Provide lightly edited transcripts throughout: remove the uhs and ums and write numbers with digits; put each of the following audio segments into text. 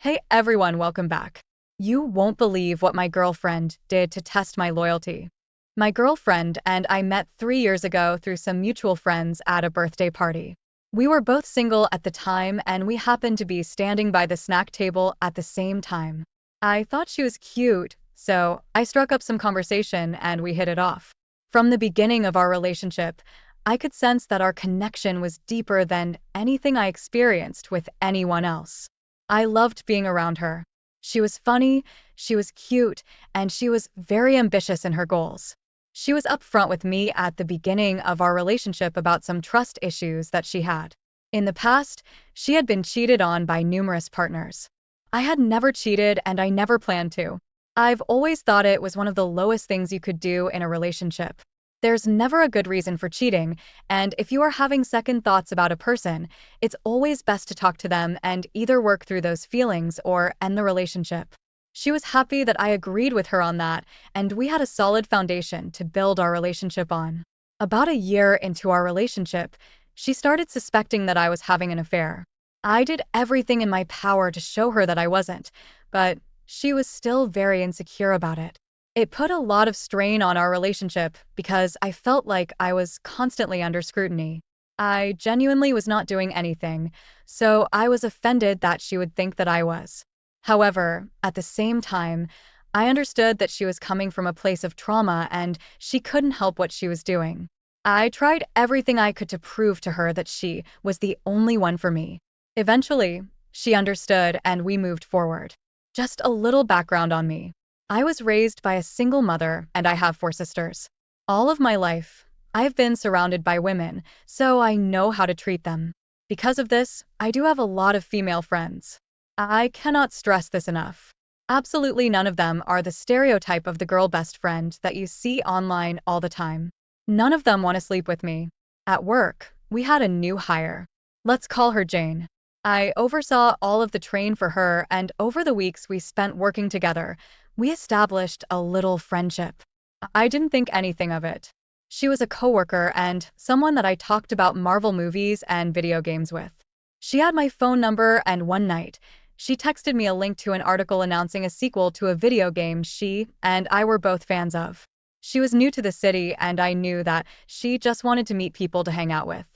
Hey everyone, welcome back. You won't believe what my girlfriend did to test my loyalty. My girlfriend and I met 3 years ago through some mutual friends at a birthday party. We were both single at the time and we happened to be standing by the snack table at the same time. I thought she was cute, so I struck up some conversation and we hit it off. From the beginning of our relationship, I could sense that our connection was deeper than anything I experienced with anyone else. I loved being around her. She was funny, she was cute, and she was very ambitious in her goals. She was upfront with me at the beginning of our relationship about some trust issues that she had. In the past, she had been cheated on by numerous partners. I had never cheated and I never planned to. I've always thought it was one of the lowest things you could do in a relationship. There's never a good reason for cheating, and if you are having second thoughts about a person, it's always best to talk to them and either work through those feelings or end the relationship. She was happy that I agreed with her on that, and we had a solid foundation to build our relationship on. About a year into our relationship, she started suspecting that I was having an affair. I did everything in my power to show her that I wasn't, but she was still very insecure about it. It put a lot of strain on our relationship because I felt like I was constantly under scrutiny. I genuinely was not doing anything, so I was offended that she would think that I was. However, at the same time, I understood that she was coming from a place of trauma and she couldn't help what she was doing. I tried everything I could to prove to her that she was the only one for me. Eventually, she understood and we moved forward. Just a little background on me. I was raised by a single mother and I have four sisters. All of my life, I've been surrounded by women, so I know how to treat them. Because of this, I do have a lot of female friends. I cannot stress this enough. Absolutely none of them are the stereotype of the girl best friend that you see online all the time. None of them want to sleep with me. At work, we had a new hire. Let's call her Jane. I oversaw all of the train for her, and over the weeks we spent working together, we established a little friendship. I didn't think anything of it. She was a coworker and someone that I talked about Marvel movies and video games with. She had my phone number and one night, she texted me a link to an article announcing a sequel to a video game she and I were both fans of. She was new to the city and I knew that she just wanted to meet people to hang out with.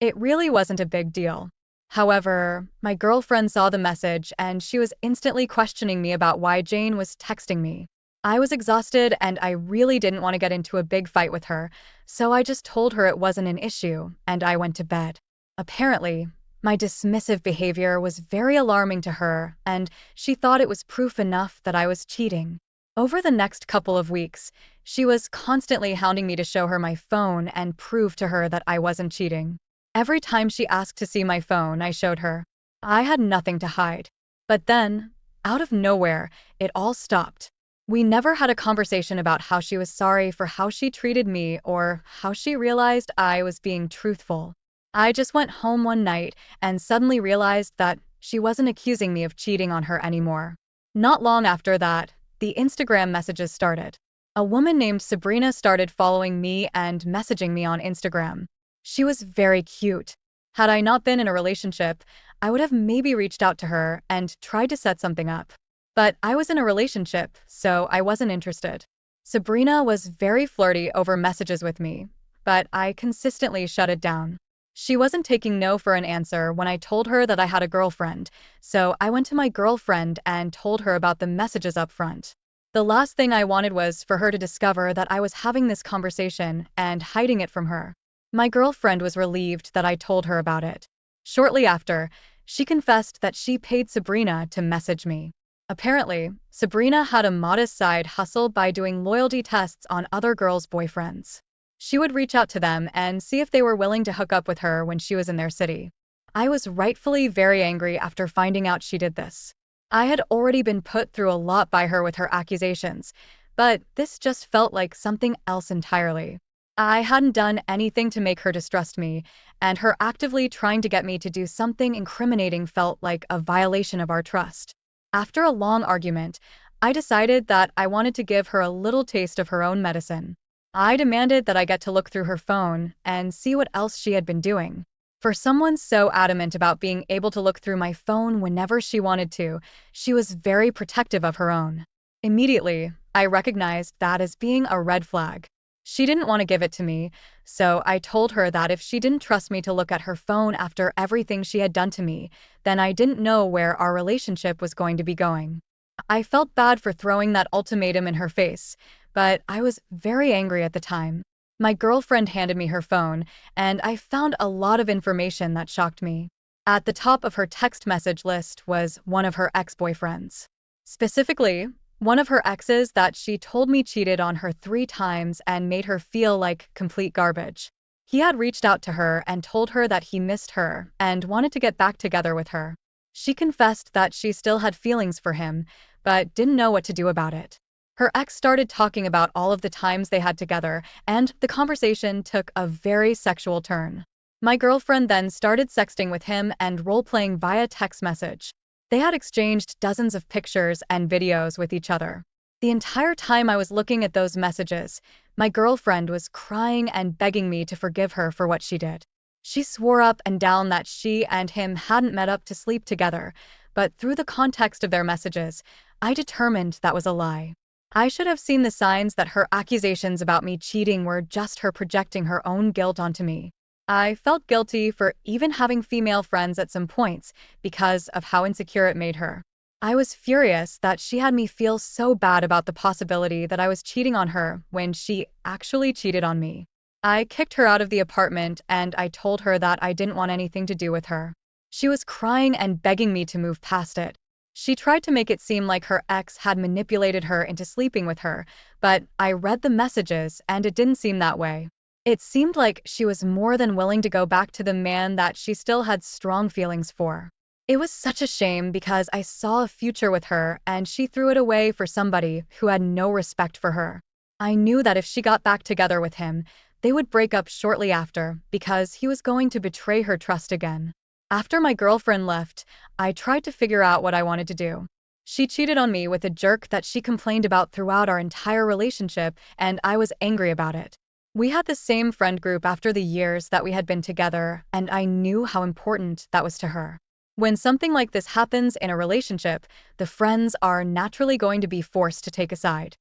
It really wasn't a big deal. However, my girlfriend saw the message and she was instantly questioning me about why Jane was texting me. I was exhausted and I really didn't want to get into a big fight with her, so I just told her it wasn't an issue and I went to bed. Apparently, my dismissive behavior was very alarming to her and she thought it was proof enough that I was cheating. Over the next couple of weeks, she was constantly hounding me to show her my phone and prove to her that I wasn't cheating. Every time she asked to see my phone, I showed her. I had nothing to hide. But then, out of nowhere, it all stopped. We never had a conversation about how she was sorry for how she treated me or how she realized I was being truthful. I just went home one night and suddenly realized that she wasn't accusing me of cheating on her anymore. Not long after that, the Instagram messages started. A woman named Sabrina started following me and messaging me on Instagram. She was very cute. Had I not been in a relationship, I would have maybe reached out to her and tried to set something up. But I was in a relationship, so I wasn't interested. Sabrina was very flirty over messages with me, but I consistently shut it down. She wasn't taking no for an answer when I told her that I had a girlfriend, so I went to my girlfriend and told her about the messages up front. The last thing I wanted was for her to discover that I was having this conversation and hiding it from her. My girlfriend was relieved that I told her about it. Shortly after, she confessed that she paid Sabrina to message me. Apparently, Sabrina had a modest side hustle by doing loyalty tests on other girls' boyfriends. She would reach out to them and see if they were willing to hook up with her when she was in their city. I was rightfully very angry after finding out she did this. I had already been put through a lot by her with her accusations, but this just felt like something else entirely. I hadn't done anything to make her distrust me, and her actively trying to get me to do something incriminating felt like a violation of our trust. After a long argument, I decided that I wanted to give her a little taste of her own medicine. I demanded that I get to look through her phone and see what else she had been doing. For someone so adamant about being able to look through my phone whenever she wanted to, she was very protective of her own. Immediately, I recognized that as being a red flag. She didn't want to give it to me, so I told her that if she didn't trust me to look at her phone after everything she had done to me, then I didn't know where our relationship was going to be going. I felt bad for throwing that ultimatum in her face, but I was very angry at the time. My girlfriend handed me her phone, and I found a lot of information that shocked me. At the top of her text message list was one of her ex-boyfriends. Specifically, one of her exes that she told me cheated on her 3 times and made her feel like complete garbage. He had reached out to her and told her that he missed her and wanted to get back together with her. She confessed that she still had feelings for him, but didn't know what to do about it. Her ex started talking about all of the times they had together, and the conversation took a very sexual turn. My girlfriend then started sexting with him and role-playing via text message. They had exchanged dozens of pictures and videos with each other. The entire time I was looking at those messages, my girlfriend was crying and begging me to forgive her for what she did. She swore up and down that she and him hadn't met up to sleep together, but through the context of their messages, I determined that was a lie. I should have seen the signs that her accusations about me cheating were just her projecting her own guilt onto me. I felt guilty for even having female friends at some points because of how insecure it made her. I was furious that she had me feel so bad about the possibility that I was cheating on her when she actually cheated on me. I kicked her out of the apartment and I told her that I didn't want anything to do with her. She was crying and begging me to move past it. She tried to make it seem like her ex had manipulated her into sleeping with her, but I read the messages and it didn't seem that way. It seemed like she was more than willing to go back to the man that she still had strong feelings for. It was such a shame because I saw a future with her and she threw it away for somebody who had no respect for her. I knew that if she got back together with him, they would break up shortly after because he was going to betray her trust again. After my girlfriend left, I tried to figure out what I wanted to do. She cheated on me with a jerk that she complained about throughout our entire relationship, and I was angry about it. We had the same friend group after the years that we had been together, and I knew how important that was to her. When something like this happens in a relationship, the friends are naturally going to be forced to take a side.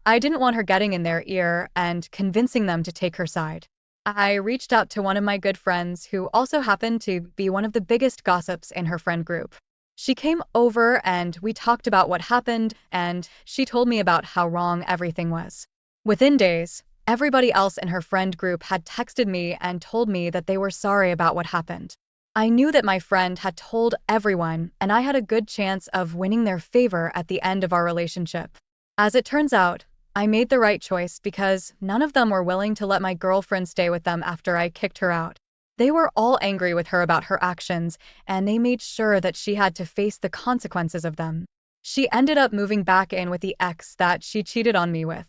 I didn't want her getting in their ear and convincing them to take her side. I reached out to one of my good friends who also happened to be one of the biggest gossips in her friend group. She came over and we talked about what happened, and she told me about how wrong everything was. Within days, everybody else in her friend group had texted me and told me that they were sorry about what happened. I knew that my friend had told everyone, and I had a good chance of winning their favor at the end of our relationship. As it turns out, I made the right choice because none of them were willing to let my girlfriend stay with them after I kicked her out. They were all angry with her about her actions, and they made sure that she had to face the consequences of them. She ended up moving back in with the ex that she cheated on me with.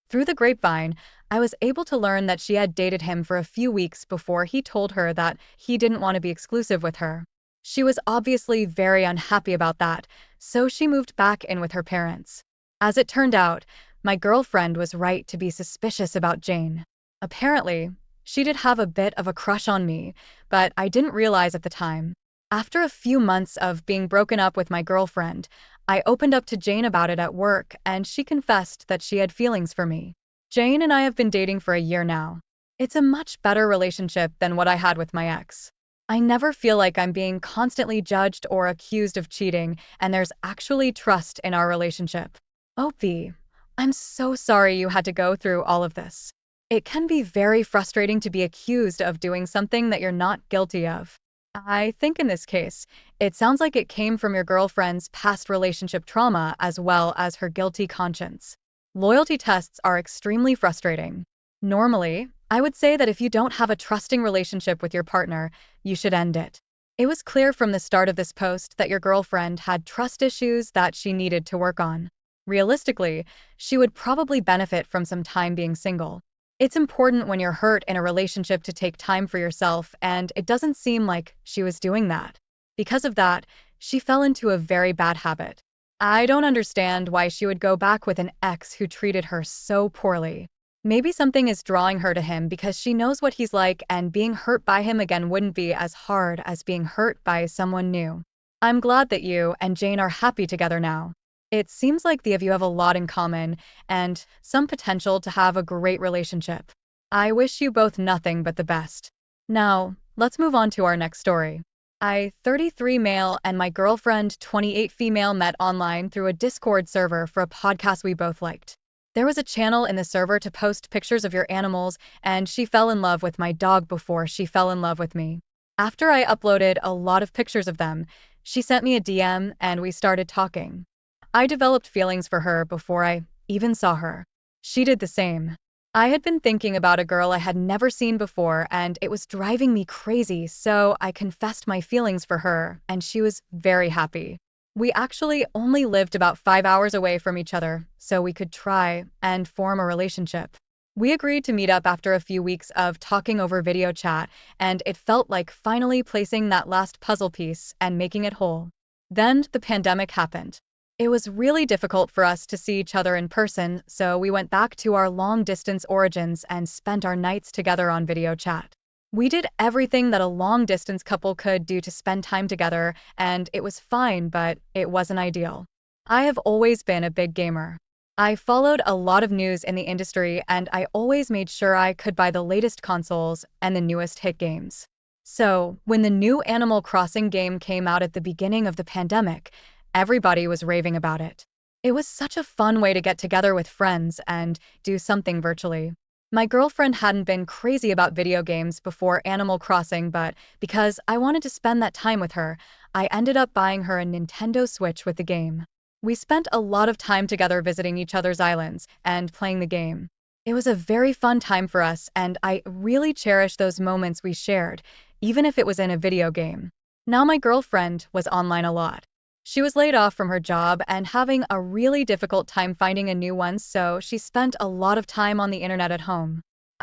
Through the grapevine, I was able to learn that she had dated him for a few weeks before he told her that he didn't want to be exclusive with her. She was obviously very unhappy about that, so she moved back in with her parents. As it turned out, my girlfriend was right to be suspicious about Jane. Apparently, she did have a bit of a crush on me, but I didn't realize at the time. After a few months of being broken up with my girlfriend, I opened up to Jane about it at work and she confessed that she had feelings for me. Jane and I have been dating for a year now. It's a much better relationship than what I had with my ex. I never feel like I'm being constantly judged or accused of cheating, and there's actually trust in our relationship. Opie, I'm so sorry you had to go through all of this. It can be very frustrating to be accused of doing something that you're not guilty of. I think in this case, it sounds like it came from your girlfriend's past relationship trauma as well as her guilty conscience. Loyalty tests are extremely frustrating. Normally, I would say that if you don't have a trusting relationship with your partner, you should end it. It was clear from the start of this post that your girlfriend had trust issues that she needed to work on. Realistically, she would probably benefit from some time being single. It's important when you're hurt in a relationship to take time for yourself, and it doesn't seem like she was doing that. Because of that, she fell into a very bad habit. I don't understand why she would go back with an ex who treated her so poorly. Maybe something is drawing her to him because she knows what he's like, and being hurt by him again wouldn't be as hard as being hurt by someone new. I'm glad that you and Jane are happy together now. It seems like the of you have a lot in common and some potential to have a great relationship. I wish you both nothing but the best. Now, let's move on to our next story. I, 33 male, and my girlfriend, 28 female, met online through a Discord server for a podcast we both liked. There was a channel in the server to post pictures of your animals, and she fell in love with my dog before she fell in love with me. After I uploaded a lot of pictures of them, she sent me a DM and we started talking. I developed feelings for her before I even saw her. She did the same. I had been thinking about a girl I had never seen before, and it was driving me crazy, so I confessed my feelings for her, and she was very happy. We actually only lived about 5 hours away from each other, so we could try and form a relationship. We agreed to meet up after a few weeks of talking over video chat, and it felt like finally placing that last puzzle piece and making it whole. Then the pandemic happened. It was really difficult for us to see each other in person, so we went back to our long-distance origins and spent our nights together on video chat. We did everything that a long-distance couple could do to spend time together, and it was fine, but it wasn't ideal. I have always been a big gamer. I followed a lot of news in the industry, and I always made sure I could buy the latest consoles and the newest hit games. So, when the new Animal Crossing game came out at the beginning of the pandemic, everybody was raving about it. It was such a fun way to get together with friends and do something virtually. My girlfriend hadn't been crazy about video games before Animal Crossing, but because I wanted to spend that time with her, I ended up buying her a Nintendo Switch with the game. We spent a lot of time together visiting each other's islands and playing the game. It was a very fun time for us, and I really cherish those moments we shared, even if it was in a video game. Now my girlfriend was online a lot. She was laid off from her job and having a really difficult time finding a new one, so she spent a lot of time on the internet at home.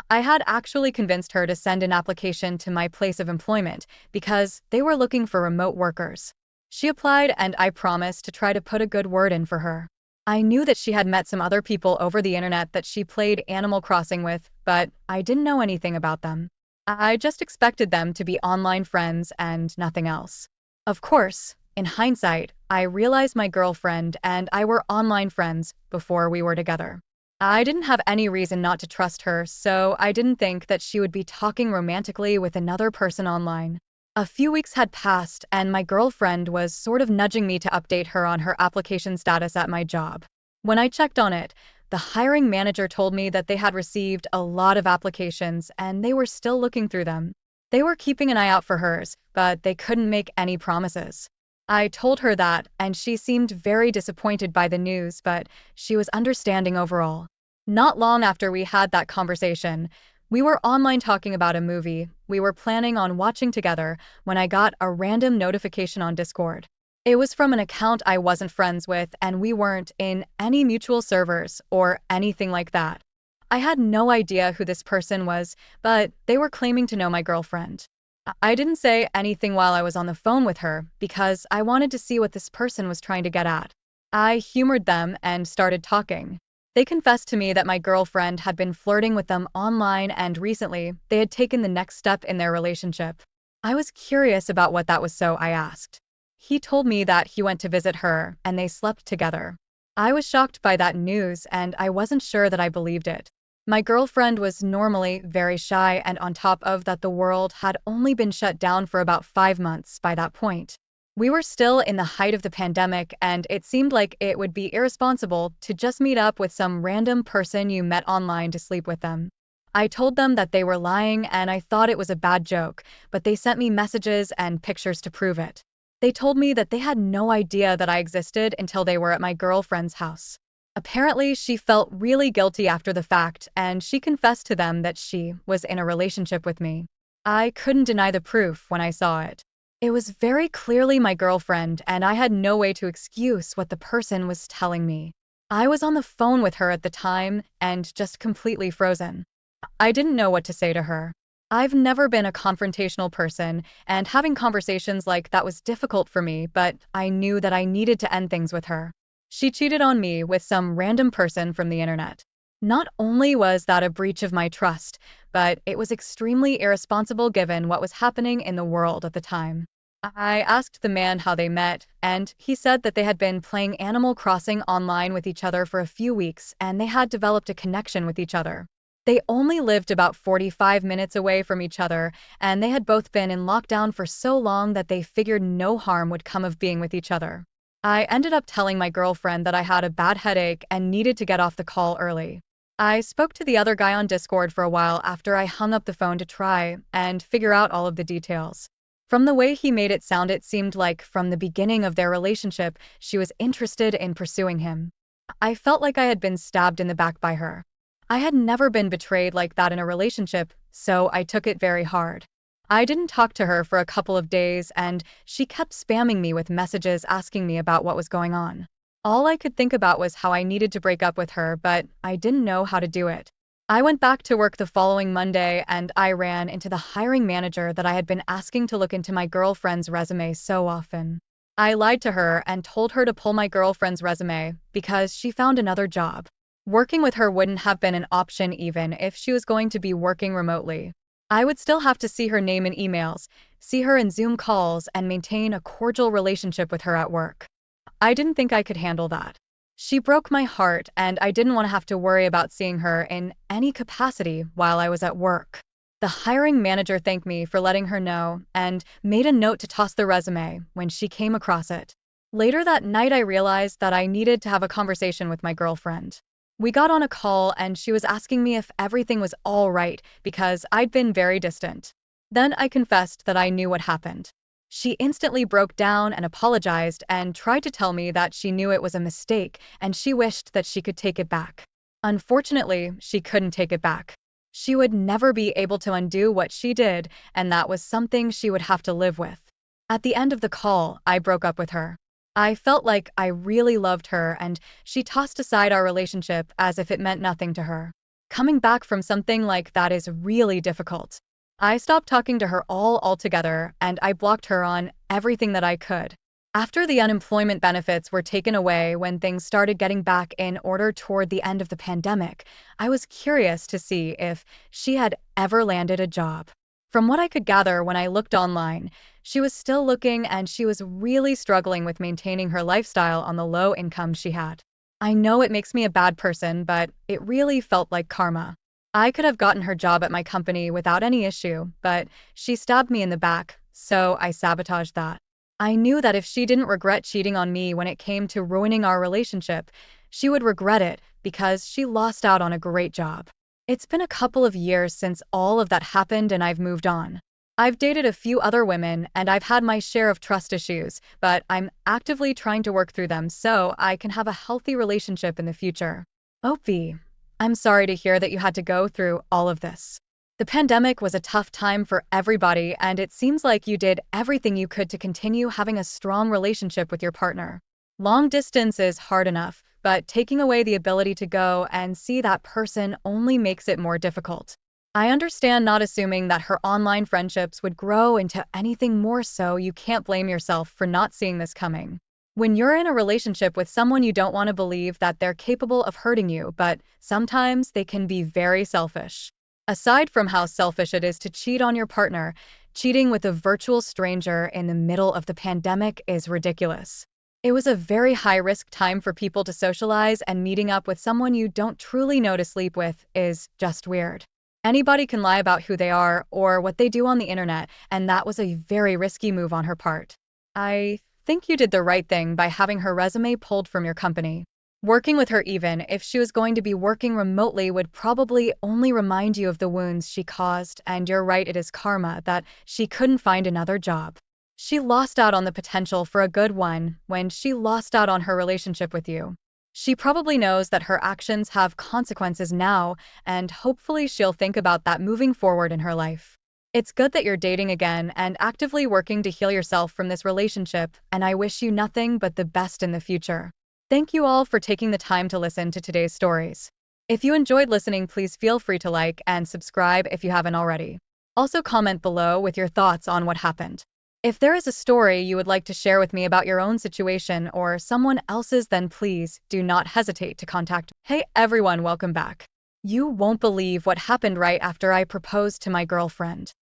I had actually convinced her to send an application to my place of employment because they were looking for remote workers. She applied, and I promised to try to put a good word in for her. I knew that she had met some other people over the internet that she played Animal Crossing with, but I didn't know anything about them. I just expected them to be online friends and nothing else. Of course, in hindsight, I realized my girlfriend and I were online friends before we were together. I didn't have any reason not to trust her, so I didn't think that she would be talking romantically with another person online. A few weeks had passed, and my girlfriend was sort of nudging me to update her on her application status at my job. When I checked on it, the hiring manager told me that they had received a lot of applications and they were still looking through them. They were keeping an eye out for hers, but they couldn't make any promises. I told her that, and she seemed very disappointed by the news, but she was understanding overall. Not long after we had that conversation, we were online talking about a movie we were planning on watching together when I got a random notification on Discord. It was from an account I wasn't friends with, and we weren't in any mutual servers or anything like that. I had no idea who this person was, but they were claiming to know my girlfriend. I didn't say anything while I was on the phone with her because I wanted to see what this person was trying to get at. I humored them and started talking. They confessed to me that my girlfriend had been flirting with them online, and recently they had taken the next step in their relationship. I was curious about what that was, so I asked. He told me that he went to visit her and they slept together. I was shocked by that news, and I wasn't sure that I believed it. My girlfriend was normally very shy, and on top of that, the world had only been shut down for about 5 months by that point. We were still in the height of the pandemic, and it seemed like it would be irresponsible to just meet up with some random person you met online to sleep with them. I told them that they were lying, and I thought it was a bad joke, but they sent me messages and pictures to prove it. They told me that they had no idea that I existed until they were at my girlfriend's house. Apparently, she felt really guilty after the fact, and she confessed to them that she was in a relationship with me. I couldn't deny the proof when I saw it. It was very clearly my girlfriend, and I had no way to excuse what the person was telling me. I was on the phone with her at the time and just completely frozen. I didn't know what to say to her. I've never been a confrontational person, and having conversations like that was difficult for me, but I knew that I needed to end things with her. She cheated on me with some random person from the internet. Not only was that a breach of my trust, but it was extremely irresponsible given what was happening in the world at the time. I asked the man how they met, and he said that they had been playing Animal Crossing online with each other for a few weeks and they had developed a connection with each other. They only lived about 45 minutes away from each other, and they had both been in lockdown for so long that they figured no harm would come of being with each other. I ended up telling my girlfriend that I had a bad headache and needed to get off the call early. I spoke to the other guy on Discord for a while after I hung up the phone to try and figure out all of the details. From the way he made it sound, it seemed like from the beginning of their relationship, she was interested in pursuing him. I felt like I had been stabbed in the back by her. I had never been betrayed like that in a relationship, so I took it very hard. I didn't talk to her for a couple of days, and she kept spamming me with messages asking me about what was going on. All I could think about was how I needed to break up with her, but I didn't know how to do it. I went back to work the following Monday and I ran into the hiring manager that I had been asking to look into my girlfriend's resume so often. I lied to her and told her to pull my girlfriend's resume because she found another job. Working with her wouldn't have been an option even if she was going to be working remotely. I would still have to see her name in emails, see her in Zoom calls, and maintain a cordial relationship with her at work. I didn't think I could handle that. She broke my heart, and I didn't want to have to worry about seeing her in any capacity while I was at work. The hiring manager thanked me for letting her know and made a note to toss the resume when she came across it. Later that night, I realized that I needed to have a conversation with my girlfriend. We got on a call and she was asking me if everything was all right because I'd been very distant. Then I confessed that I knew what happened. She instantly broke down and apologized and tried to tell me that she knew it was a mistake and she wished that she could take it back. Unfortunately, she couldn't take it back. She would never be able to undo what she did, and that was something she would have to live with. At the end of the call, I broke up with her. I felt like I really loved her, and she tossed aside our relationship as if it meant nothing to her. Coming back from something like that is really difficult. I stopped talking to her altogether, and I blocked her on everything that I could. After the unemployment benefits were taken away when things started getting back in order toward the end of the pandemic, I was curious to see if she had ever landed a job. From what I could gather when I looked online, she was still looking and she was really struggling with maintaining her lifestyle on the low income she had. I know it makes me a bad person, but it really felt like karma. I could have gotten her job at my company without any issue, but she stabbed me in the back, so I sabotaged that. I knew that if she didn't regret cheating on me when it came to ruining our relationship, she would regret it because she lost out on a great job. It's been a couple of years since all of that happened and I've moved on. I've dated a few other women and I've had my share of trust issues, but I'm actively trying to work through them so I can have a healthy relationship in the future. Opie, I'm sorry to hear that you had to go through all of this. The pandemic was a tough time for everybody, and it seems like you did everything you could to continue having a strong relationship with your partner. Long distance is hard enough, but taking away the ability to go and see that person only makes it more difficult. I understand not assuming that her online friendships would grow into anything more, so you can't blame yourself for not seeing this coming. When you're in a relationship with someone, you don't want to believe that they're capable of hurting you, but sometimes they can be very selfish. Aside from how selfish it is to cheat on your partner, cheating with a virtual stranger in the middle of the pandemic is ridiculous. It was a very high-risk time for people to socialize, and meeting up with someone you don't truly know to sleep with is just weird. Anybody can lie about who they are or what they do on the internet, and that was a very risky move on her part. I think you did the right thing by having her resume pulled from your company. Working with her, even if she was going to be working remotely, would probably only remind you of the wounds she caused, and you're right, it is karma that she couldn't find another job. She lost out on the potential for a good one when she lost out on her relationship with you. She probably knows that her actions have consequences now, and hopefully she'll think about that moving forward in her life. It's good that you're dating again and actively working to heal yourself from this relationship, and I wish you nothing but the best in the future. Thank you all for taking the time to listen to today's stories. If you enjoyed listening, please feel free to like and subscribe if you haven't already. Also, comment below with your thoughts on what happened. If there is a story you would like to share with me about your own situation or someone else's, then please do not hesitate to contact me. Hey everyone, welcome back. You won't believe what happened right after I proposed to my girlfriend.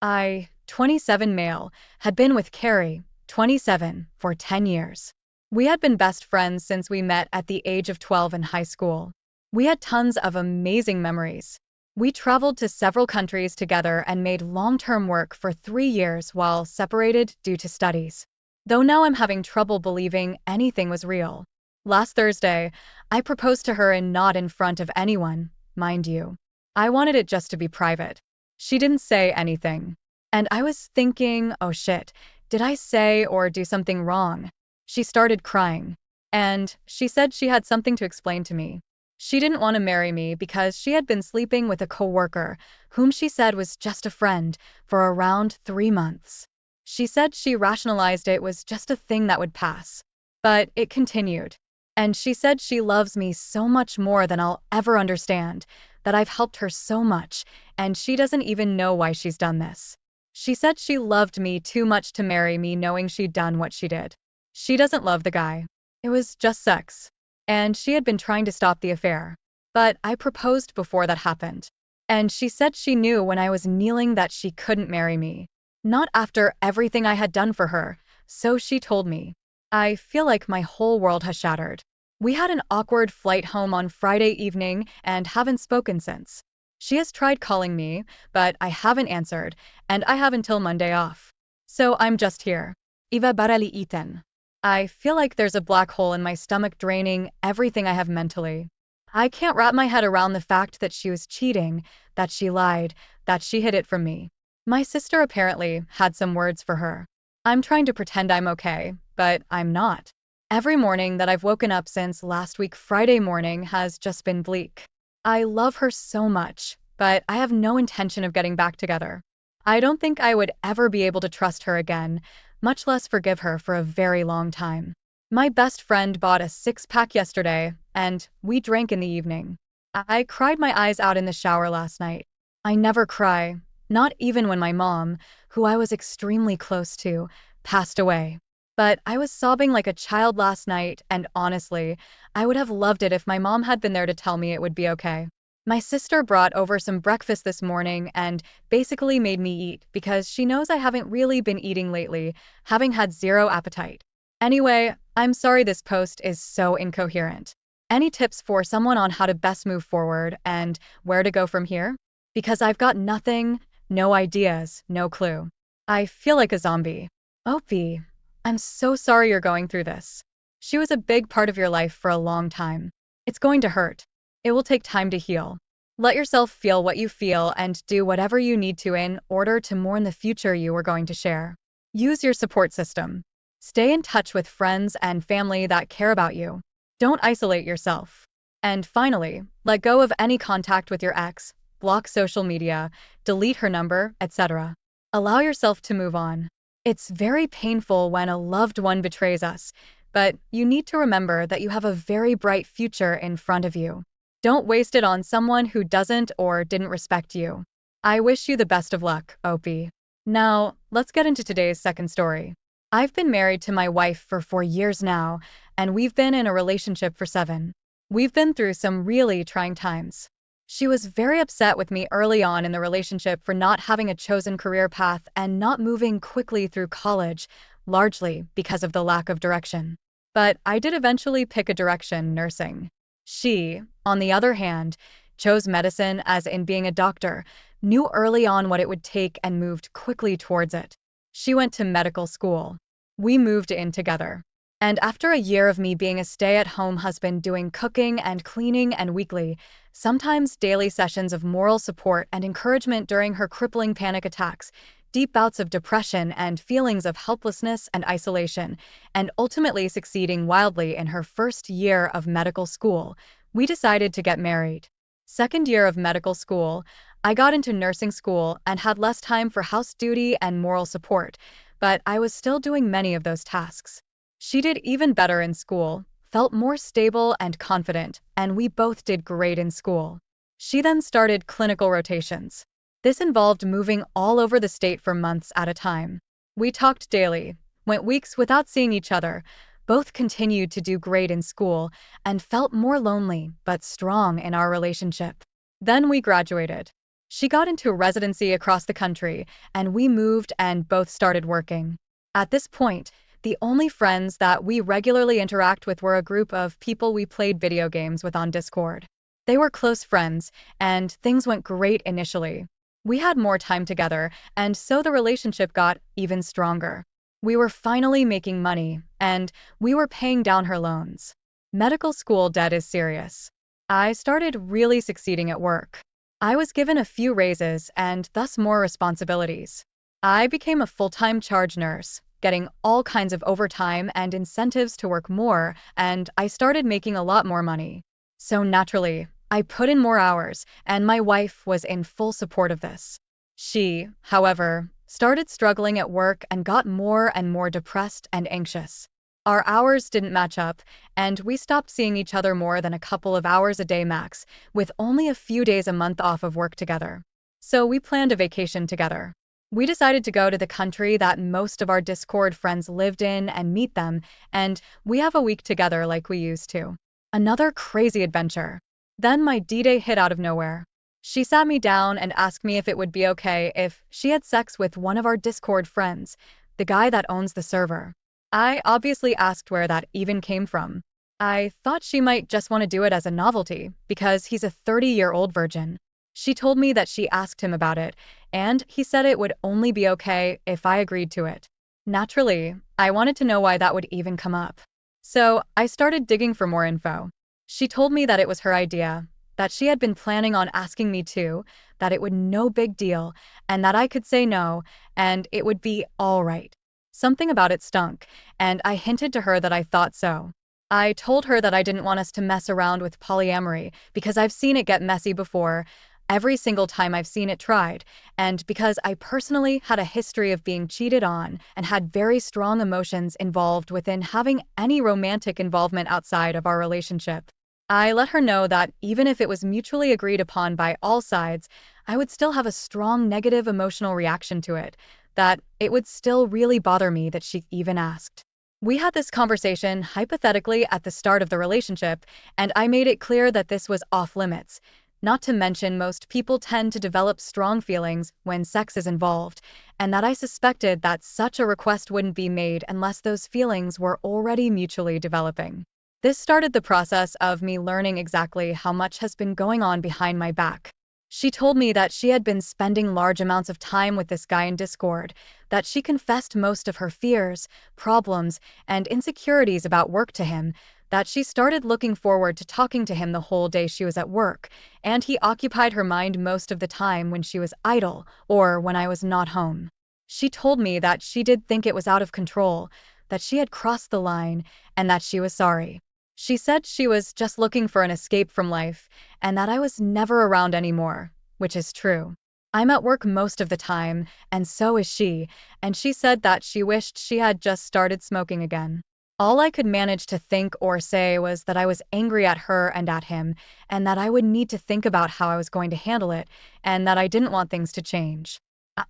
27 male, had been with Carrie, 27, for 10 years. We had been best friends since we met at the age of 12 in high school. We had tons of amazing memories. We traveled to several countries together and made long-term work for 3 years while separated due to studies. Though now I'm having trouble believing anything was real. Last Thursday, I proposed to her and not in front of anyone, mind you. I wanted it just to be private. She didn't say anything. And I was thinking, oh shit, did I say or do something wrong? She started crying. And she said she had something to explain to me. She didn't want to marry me because she had been sleeping with a coworker, whom she said was just a friend, for around 3 months. She said she rationalized it was just a thing that would pass. But it continued. And she said she loves me so much more than I'll ever understand, that I've helped her so much, and she doesn't even know why she's done this. She said she loved me too much to marry me knowing she'd done what she did. She doesn't love the guy. It was just sex. And she had been trying to stop the affair. But I proposed before that happened. And she said she knew when I was kneeling that she couldn't marry me. Not after everything I had done for her, so she told me. I feel like my whole world has shattered. We had an awkward flight home on Friday evening and haven't spoken since. She has tried calling me, but I haven't answered, and I have until Monday off. So I'm just here. Iva barely eaten. I feel like there's a black hole in my stomach draining everything I have mentally. I can't wrap my head around the fact that she was cheating, that she lied, that she hid it from me. My sister apparently had some words for her. I'm trying to pretend I'm okay, but I'm not. Every morning that I've woken up since last week Friday morning has just been bleak. I love her so much, but I have no intention of getting back together. I don't think I would ever be able to trust her again, much less forgive her for a very long time. My best friend bought a six-pack yesterday, and we drank in the evening. I cried my eyes out in the shower last night. I never cry, not even when my mom, who I was extremely close to, passed away. But I was sobbing like a child last night, and honestly, I would have loved it if my mom had been there to tell me it would be okay. My sister brought over some breakfast this morning and basically made me eat because she knows I haven't really been eating lately, having had zero appetite. Anyway, I'm sorry this post is so incoherent. Any tips for someone on how to best move forward and where to go from here? Because I've got nothing, no ideas, no clue. I feel like a zombie. Opie, I'm so sorry you're going through this. She was a big part of your life for a long time. It's going to hurt. It will take time to heal. Let yourself feel what you feel and do whatever you need to in order to mourn the future you are going to share. Use your support system. Stay in touch with friends and family that care about you. Don't isolate yourself. And finally, let go of any contact with your ex, block social media, delete her number, etc. Allow yourself to move on. It's very painful when a loved one betrays us, but you need to remember that you have a very bright future in front of you. Don't waste it on someone who doesn't or didn't respect you. I wish you the best of luck, Opie. Now, let's get into today's second story. I've been married to my wife for 4 years now, and we've been in a relationship for 7. We've been through some really trying times. She was very upset with me early on in the relationship for not having a chosen career path and not moving quickly through college, largely because of the lack of direction. But I did eventually pick a direction, nursing. She, on the other hand, chose medicine as in being a doctor, knew early on what it would take and moved quickly towards it. She went to medical school. We moved in together. And after a year of me being a stay-at-home husband doing cooking and cleaning and weekly, sometimes daily sessions of moral support and encouragement during her crippling panic attacks, deep bouts of depression and feelings of helplessness and isolation, and ultimately succeeding wildly in her first year of medical school, we decided to get married. Second year of medical school, I got into nursing school and had less time for house duty and moral support, but I was still doing many of those tasks. She did even better in school, felt more stable and confident, and we both did great in school. She then started clinical rotations. This involved moving all over the state for months at a time. We talked daily, went weeks without seeing each other, both continued to do great in school, and felt more lonely but strong in our relationship. Then we graduated. She got into residency across the country, and we moved and both started working. At this point, the only friends that we regularly interact with were a group of people we played video games with on Discord. They were close friends, and things went great initially. We had more time together, and so the relationship got even stronger. We were finally making money, and we were paying down her loans. Medical school debt is serious. I started really succeeding at work. I was given a few raises and thus more responsibilities. I became a full-time charge nurse, getting all kinds of overtime and incentives to work more, and I started making a lot more money. So naturally, I put in more hours, and my wife was in full support of this. She, however, started struggling at work and got more and more depressed and anxious. Our hours didn't match up, and we stopped seeing each other more than a couple of hours a day max, with only a few days a month off of work together. So we planned a vacation together. We decided to go to the country that most of our Discord friends lived in and meet them, and we have a week together like we used to. Another crazy adventure. Then my D-Day hit out of nowhere. She sat me down and asked me if it would be okay if she had sex with one of our Discord friends, the guy that owns the server. I obviously asked where that even came from. I thought she might just want to do it as a novelty, because he's a 30-year-old virgin. She told me that she asked him about it, and he said it would only be okay if I agreed to it. Naturally, I wanted to know why that would even come up. So I started digging for more info. She told me that it was her idea, that she had been planning on asking me too, that it would no big deal, and that I could say no, and it would be all right. Something about it stunk, and I hinted to her that I thought so. I told her that I didn't want us to mess around with polyamory because I've seen it get messy before, every single time I've seen it tried, and because I personally had a history of being cheated on and had very strong emotions involved within having any romantic involvement outside of our relationship. I let her know that even if it was mutually agreed upon by all sides, I would still have a strong negative emotional reaction to it, that it would still really bother me that she even asked. We had this conversation hypothetically at the start of the relationship, and I made it clear that this was off limits. Not to mention, most people tend to develop strong feelings when sex is involved, and that I suspected that such a request wouldn't be made unless those feelings were already mutually developing. This started the process of me learning exactly how much has been going on behind my back. She told me that she had been spending large amounts of time with this guy in Discord, that she confessed most of her fears, problems, and insecurities about work to him, that she started looking forward to talking to him the whole day she was at work, and he occupied her mind most of the time when she was idle or when I was not home. She told me that she did think it was out of control, that she had crossed the line, and that she was sorry. She said she was just looking for an escape from life, and that I was never around anymore, which is true. I'm at work most of the time, and so is she, and she said that she wished she had just started smoking again. All I could manage to think or say was that I was angry at her and at him, and that I would need to think about how I was going to handle it, and that I didn't want things to change.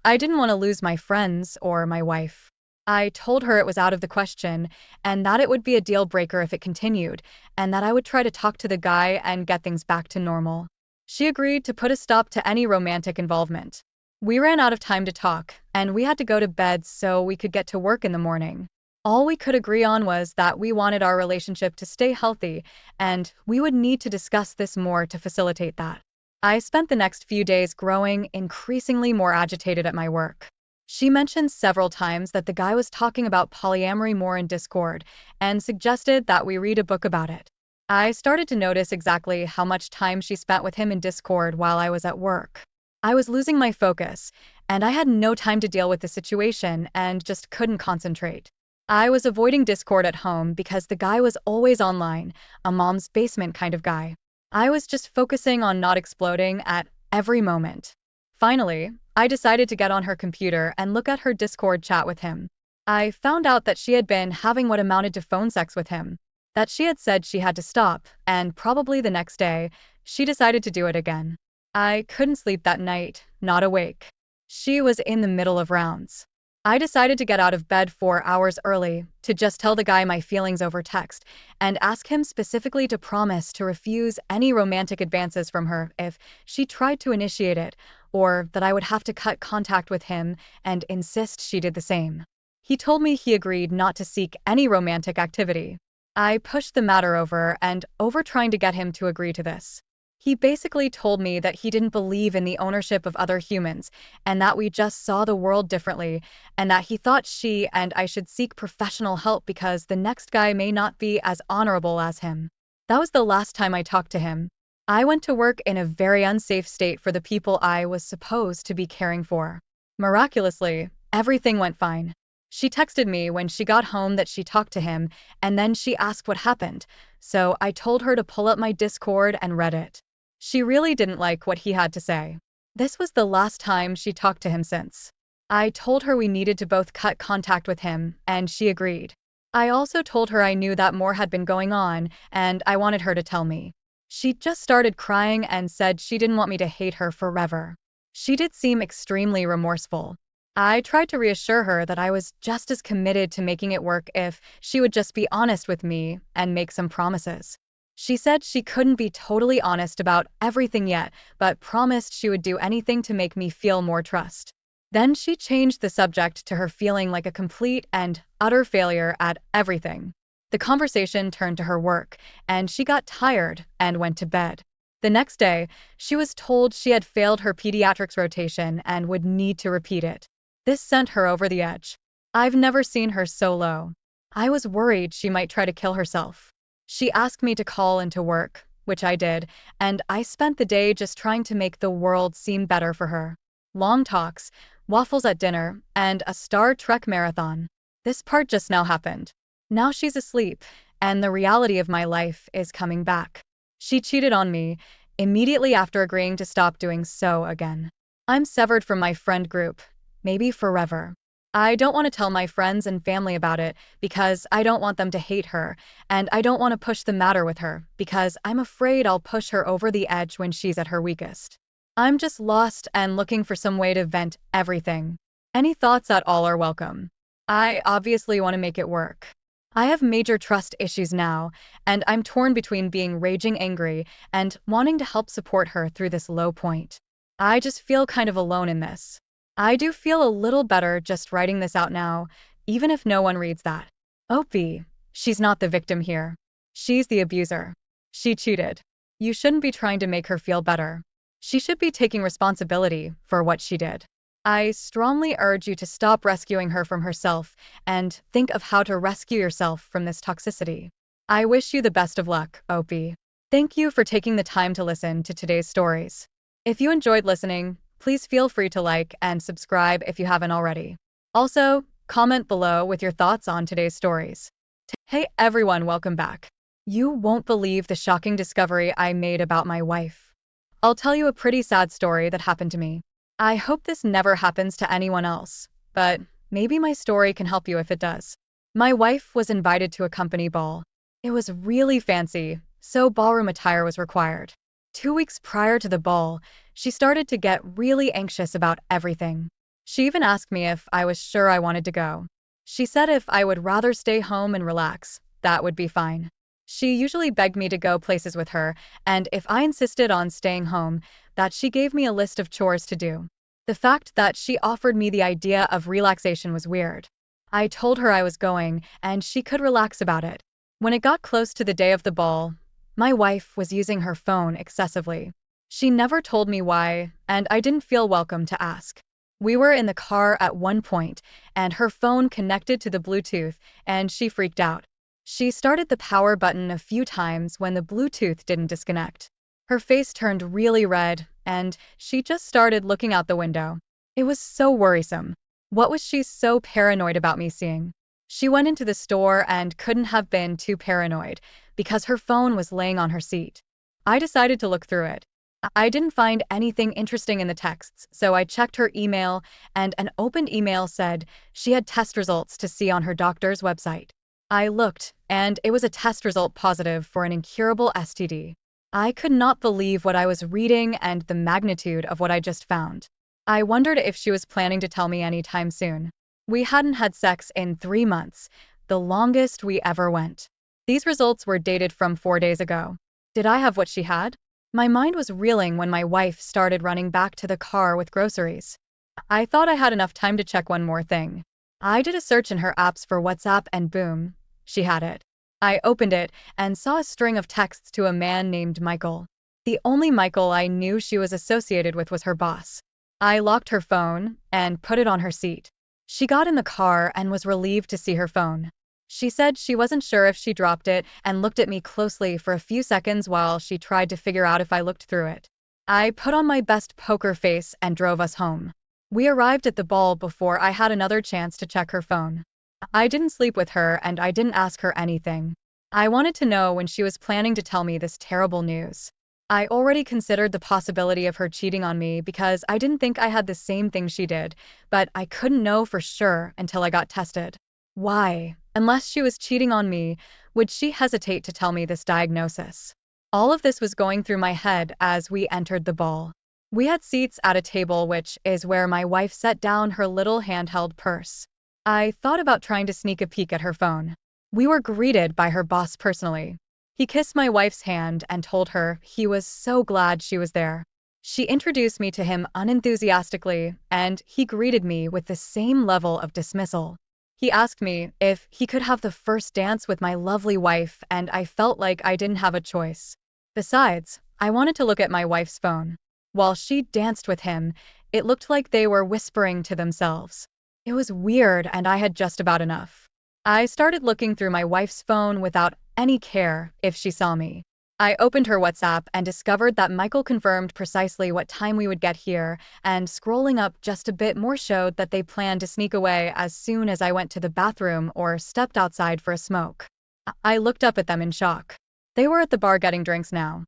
I didn't want to lose my friends or my wife. I told her it was out of the question, and that it would be a deal breaker if it continued, and that I would try to talk to the guy and get things back to normal. She agreed to put a stop to any romantic involvement. We ran out of time to talk, and we had to go to bed so we could get to work in the morning. All we could agree on was that we wanted our relationship to stay healthy, and we would need to discuss this more to facilitate that. I spent the next few days growing increasingly more agitated at my work. She mentioned several times that the guy was talking about polyamory more in Discord, and suggested that we read a book about it. I started to notice exactly how much time she spent with him in Discord while I was at work. I was losing my focus, and I had no time to deal with the situation and just couldn't concentrate. I was avoiding Discord at home because the guy was always online, a mom's basement kind of guy. I was just focusing on not exploding at every moment. Finally, I decided to get on her computer and look at her Discord chat with him. I found out that she had been having what amounted to phone sex with him, that she had said she had to stop, and probably the next day, she decided to do it again. I couldn't sleep that night, not awake. She was in the middle of rounds. I decided to get out of bed 4 hours early to just tell the guy my feelings over text and ask him specifically to promise to refuse any romantic advances from her if she tried to initiate it, or that I would have to cut contact with him and insist she did the same. He told me he agreed not to seek any romantic activity. I pushed the matter over trying to get him to agree to this. He basically told me that he didn't believe in the ownership of other humans and that we just saw the world differently and that he thought she and I should seek professional help because the next guy may not be as honorable as him. That was the last time I talked to him. I went to work in a very unsafe state for the people I was supposed to be caring for. Miraculously, everything went fine. She texted me when she got home that she talked to him, and then she asked what happened, so I told her to pull up my Discord and read it. She really didn't like what he had to say. This was the last time she talked to him since. I told her we needed to both cut contact with him, and she agreed. I also told her I knew that more had been going on, and I wanted her to tell me. She just started crying and said she didn't want me to hate her forever. She did seem extremely remorseful. I tried to reassure her that I was just as committed to making it work if she would just be honest with me and make some promises. She said she couldn't be totally honest about everything yet, but promised she would do anything to make me feel more trust. Then she changed the subject to her feeling like a complete and utter failure at everything. The conversation turned to her work, and she got tired and went to bed. The next day, she was told she had failed her pediatrics rotation and would need to repeat it. This sent her over the edge. I've never seen her so low. I was worried she might try to kill herself. She asked me to call into work, which I did, and I spent the day just trying to make the world seem better for her. Long talks, waffles at dinner, and a Star Trek marathon. This part just now happened. Now she's asleep, and the reality of my life is coming back. She cheated on me immediately after agreeing to stop doing so again. I'm severed from my friend group, maybe forever. I don't want to tell my friends and family about it because I don't want them to hate her, and I don't want to push the matter with her because I'm afraid I'll push her over the edge when she's at her weakest. I'm just lost and looking for some way to vent everything. Any thoughts at all are welcome. I obviously want to make it work. I have major trust issues now, and I'm torn between being raging angry and wanting to help support her through this low point. I just feel kind of alone in this. I do feel a little better just writing this out now, even if no one reads that. Opie, she's not the victim here. She's the abuser. She cheated. You shouldn't be trying to make her feel better. She should be taking responsibility for what she did. I strongly urge you to stop rescuing her from herself and think of how to rescue yourself from this toxicity. I wish you the best of luck, Opie. Thank you for taking the time to listen to today's stories. If you enjoyed listening, please feel free to like and subscribe if you haven't already. Also, comment below with your thoughts on today's stories. Hey everyone, welcome back. You won't believe the shocking discovery I made about my wife. I'll tell you a pretty sad story that happened to me. I hope this never happens to anyone else, but maybe my story can help you if it does. My wife was invited to a company ball. It was really fancy, so ballroom attire was required. 2 weeks prior to the ball, she started to get really anxious about everything. She even asked me if I was sure I wanted to go. She said if I would rather stay home and relax, that would be fine. She usually begged me to go places with her, and if I insisted on staying home, that she gave me a list of chores to do. The fact that she offered me the idea of relaxation was weird. I told her I was going, and she could relax about it. When it got close to the day of the ball, my wife was using her phone excessively. She never told me why, and I didn't feel welcome to ask. We were in the car at one point, and her phone connected to the Bluetooth, and she freaked out. She started the power button a few times when the Bluetooth didn't disconnect. Her face turned really red, and she just started looking out the window. It was so worrisome. What was she so paranoid about me seeing? She went into the store and couldn't have been too paranoid, because her phone was laying on her seat. I decided to look through it. I didn't find anything interesting in the texts, so I checked her email, and an opened email said she had test results to see on her doctor's website. I looked, and it was a test result positive for an incurable STD. I could not believe what I was reading and the magnitude of what I just found. I wondered if she was planning to tell me anytime soon. We hadn't had sex in 3 months, the longest we ever went. These results were dated from 4 days ago. Did I have what she had? My mind was reeling when my wife started running back to the car with groceries. I thought I had enough time to check one more thing. I did a search in her apps for WhatsApp and boom, she had it. I opened it and saw a string of texts to a man named Michael. The only Michael I knew she was associated with was her boss. I locked her phone and put it on her seat. She got in the car and was relieved to see her phone. She said she wasn't sure if she dropped it and looked at me closely for a few seconds while she tried to figure out if I looked through it. I put on my best poker face and drove us home. We arrived at the ball before I had another chance to check her phone. I didn't sleep with her and I didn't ask her anything. I wanted to know when she was planning to tell me this terrible news. I already considered the possibility of her cheating on me because I didn't think I had the same thing she did, but I couldn't know for sure until I got tested. Why, unless she was cheating on me, would she hesitate to tell me this diagnosis? All of this was going through my head as we entered the ball. We had seats at a table, which is where my wife set down her little handheld purse. I thought about trying to sneak a peek at her phone. We were greeted by her boss personally. He kissed my wife's hand and told her he was so glad she was there. She introduced me to him unenthusiastically, and he greeted me with the same level of dismissal. He asked me if he could have the first dance with my lovely wife, and I felt like I didn't have a choice. Besides, I wanted to look at my wife's phone. While she danced with him, it looked like they were whispering to themselves. It was weird, and I had just about enough. I started looking through my wife's phone without any care if she saw me. I opened her WhatsApp and discovered that Michael confirmed precisely what time we would get here, and scrolling up just a bit more showed that they planned to sneak away as soon as I went to the bathroom or stepped outside for a smoke. I looked up at them in shock. They were at the bar getting drinks now.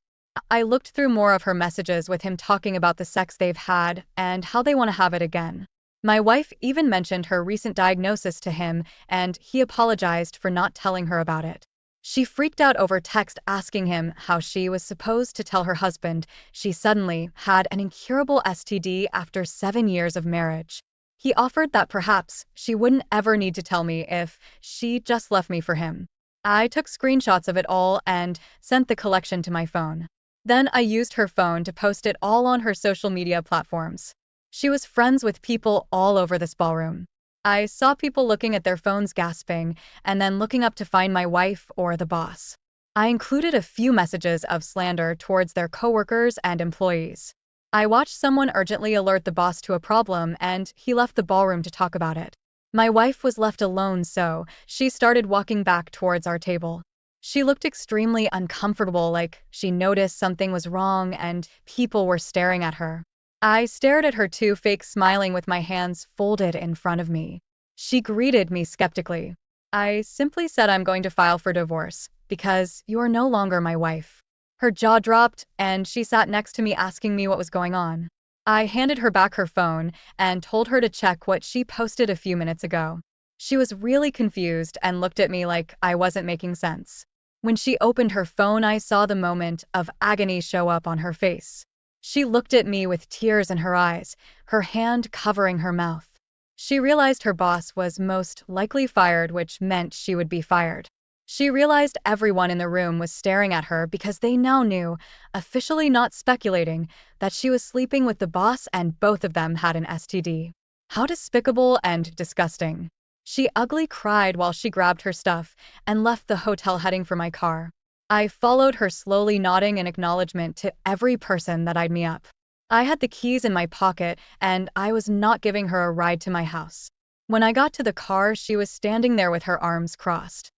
I looked through more of her messages with him talking about the sex they've had and how they want to have it again. My wife even mentioned her recent diagnosis to him, and he apologized for not telling her about it. She freaked out over text asking him how she was supposed to tell her husband she suddenly had an incurable STD after 7 years of marriage. He offered that perhaps she wouldn't ever need to tell me if she just left me for him. I took screenshots of it all and sent the collection to my phone. Then I used her phone to post it all on her social media platforms. She was friends with people all over this ballroom. I saw people looking at their phones gasping, and then looking up to find my wife or the boss. I included a few messages of slander towards their coworkers and employees. I watched someone urgently alert the boss to a problem, and he left the ballroom to talk about it. My wife was left alone, so she started walking back towards our table. She looked extremely uncomfortable, like she noticed something was wrong and people were staring at her. I stared at her too, fake smiling with my hands folded in front of me. She greeted me skeptically. I simply said I'm going to file for divorce, because you are no longer my wife. Her jaw dropped, and she sat next to me asking me what was going on. I handed her back her phone and told her to check what she posted a few minutes ago. She was really confused and looked at me like I wasn't making sense. When she opened her phone, I saw the moment of agony show up on her face. She looked at me with tears in her eyes, her hand covering her mouth. She realized her boss was most likely fired, which meant she would be fired. She realized everyone in the room was staring at her because they now knew, officially not speculating, that she was sleeping with the boss and both of them had an STD. How despicable and disgusting. She ugly cried while she grabbed her stuff and left the hotel heading for my car. I followed her, slowly nodding in acknowledgement to every person that eyed me up. I had the keys in my pocket, and I was not giving her a ride to my house. When I got to the car, she was standing there with her arms crossed.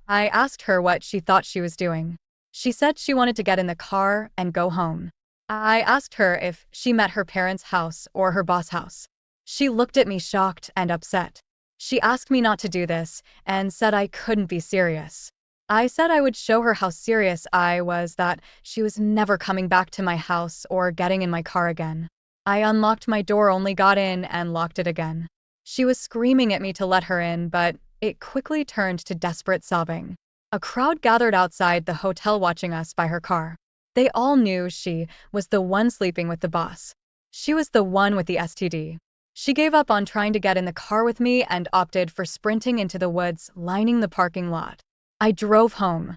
I asked her what she thought she was doing. She said she wanted to get in the car and go home. I asked her if she met her parents' house or her boss' house. She looked at me shocked and upset. She asked me not to do this and said I couldn't be serious. I said I would show her how serious I was, that she was never coming back to my house or getting in my car again. I unlocked my door, only got in and locked it again. She was screaming at me to let her in, but it quickly turned to desperate sobbing. A crowd gathered outside the hotel watching us by her car. They all knew she was the one sleeping with the boss. She was the one with the STD. She gave up on trying to get in the car with me and opted for sprinting into the woods lining the parking lot. I drove home.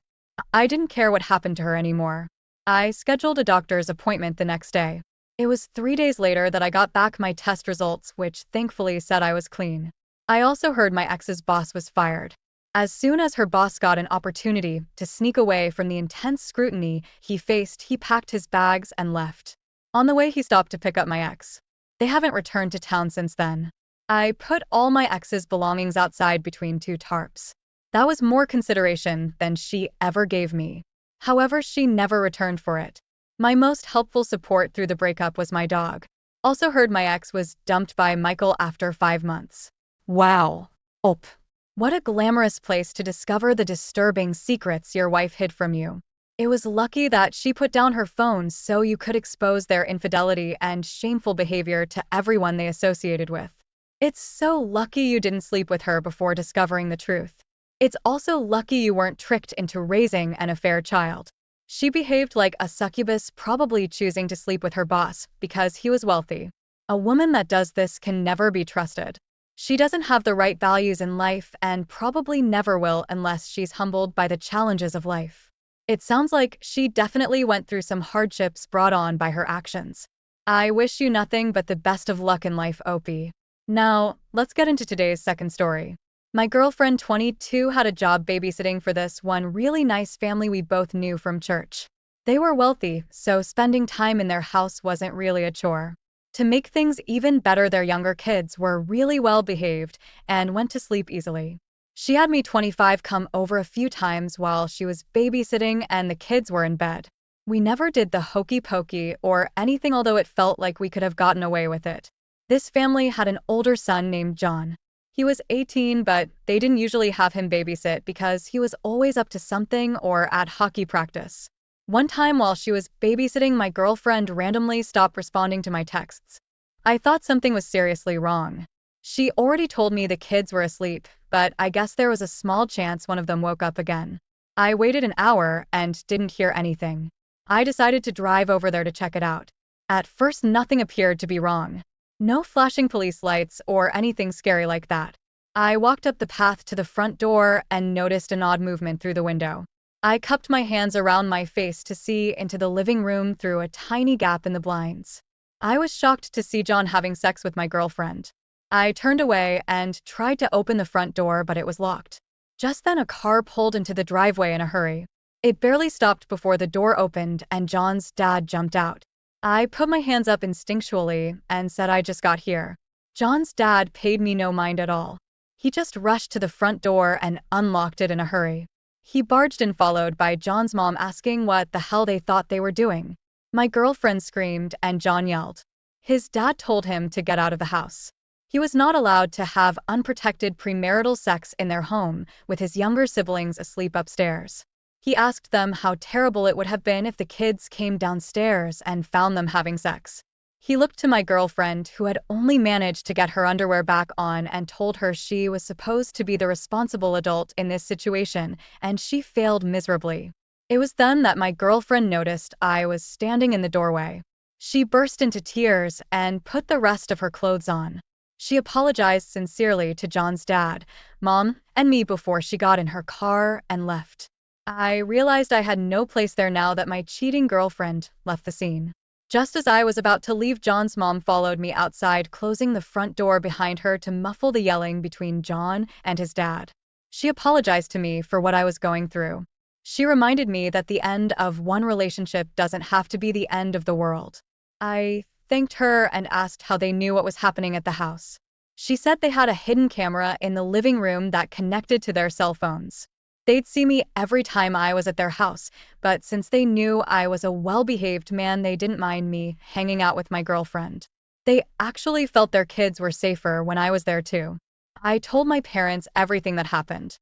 I didn't care what happened to her anymore. I scheduled a doctor's appointment the next day. It was 3 days later that I got back my test results, which thankfully said I was clean. I also heard my ex's boss was fired. As soon as her boss got an opportunity to sneak away from the intense scrutiny he faced, he packed his bags and left. On the way, he stopped to pick up my ex. They haven't returned to town since then. I put all my ex's belongings outside between two tarps. That was more consideration than she ever gave me. However, she never returned for it. My most helpful support through the breakup was my dog. Also heard my ex was dumped by Michael after 5 months. Wow. Op. What a glamorous place to discover the disturbing secrets your wife hid from you. It was lucky that she put down her phone so you could expose their infidelity and shameful behavior to everyone they associated with. It's so lucky you didn't sleep with her before discovering the truth. It's also lucky you weren't tricked into raising an affair child. She behaved like a succubus, probably choosing to sleep with her boss because he was wealthy. A woman that does this can never be trusted. She doesn't have the right values in life and probably never will unless she's humbled by the challenges of life. It sounds like she definitely went through some hardships brought on by her actions. I wish you nothing but the best of luck in life, Opie. Now, let's get into today's second story. My girlfriend, 22, had a job babysitting for this one really nice family we both knew from church. They were wealthy, so spending time in their house wasn't really a chore. To make things even better, their younger kids were really well behaved and went to sleep easily. She had me, 25, come over a few times while she was babysitting and the kids were in bed. We never did the hokey pokey or anything, although it felt like we could have gotten away with it. This family had an older son named John. He was 18, but they didn't usually have him babysit because he was always up to something or at hockey practice. One time while she was babysitting, my girlfriend randomly stopped responding to my texts. I thought something was seriously wrong. She already told me the kids were asleep, but I guess there was a small chance one of them woke up again. I waited an hour and didn't hear anything. I decided to drive over there to check it out. At first, nothing appeared to be wrong. No flashing police lights or anything scary like that. I walked up the path to the front door and noticed an odd movement through the window. I cupped my hands around my face to see into the living room through a tiny gap in the blinds. I was shocked to see John having sex with my girlfriend. I turned away and tried to open the front door, but it was locked. Just then, a car pulled into the driveway in a hurry. It barely stopped before the door opened and John's dad jumped out. I put my hands up instinctually and said I just got here. John's dad paid me no mind at all. He just rushed to the front door and unlocked it in a hurry. He barged in, followed by John's mom asking what the hell they thought they were doing. My girlfriend screamed and John yelled. His dad told him to get out of the house. He was not allowed to have unprotected premarital sex in their home with his younger siblings asleep upstairs. He asked them how terrible it would have been if the kids came downstairs and found them having sex. He looked to my girlfriend, who had only managed to get her underwear back on, and told her she was supposed to be the responsible adult in this situation, and she failed miserably. It was then that my girlfriend noticed I was standing in the doorway. She burst into tears and put the rest of her clothes on. She apologized sincerely to John's dad, mom, and me before she got in her car and left. I realized I had no place there now that my cheating girlfriend left the scene. Just as I was about to leave, John's mom followed me outside, closing the front door behind her to muffle the yelling between John and his dad. She apologized to me for what I was going through. She reminded me that the end of one relationship doesn't have to be the end of the world. I thanked her and asked how they knew what was happening at the house. She said they had a hidden camera in the living room that connected to their cell phones. They'd see me every time I was at their house, but since they knew I was a well-behaved man, they didn't mind me hanging out with my girlfriend. They actually felt their kids were safer when I was there too. I told my parents everything that happened.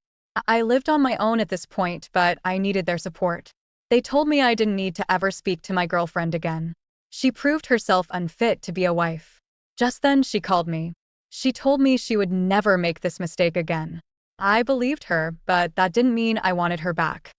I lived on my own at this point, but I needed their support. They told me I didn't need to ever speak to my girlfriend again. She proved herself unfit to be a wife. Just then she called me. She told me she would never make this mistake again. I believed her, but that didn't mean I wanted her back.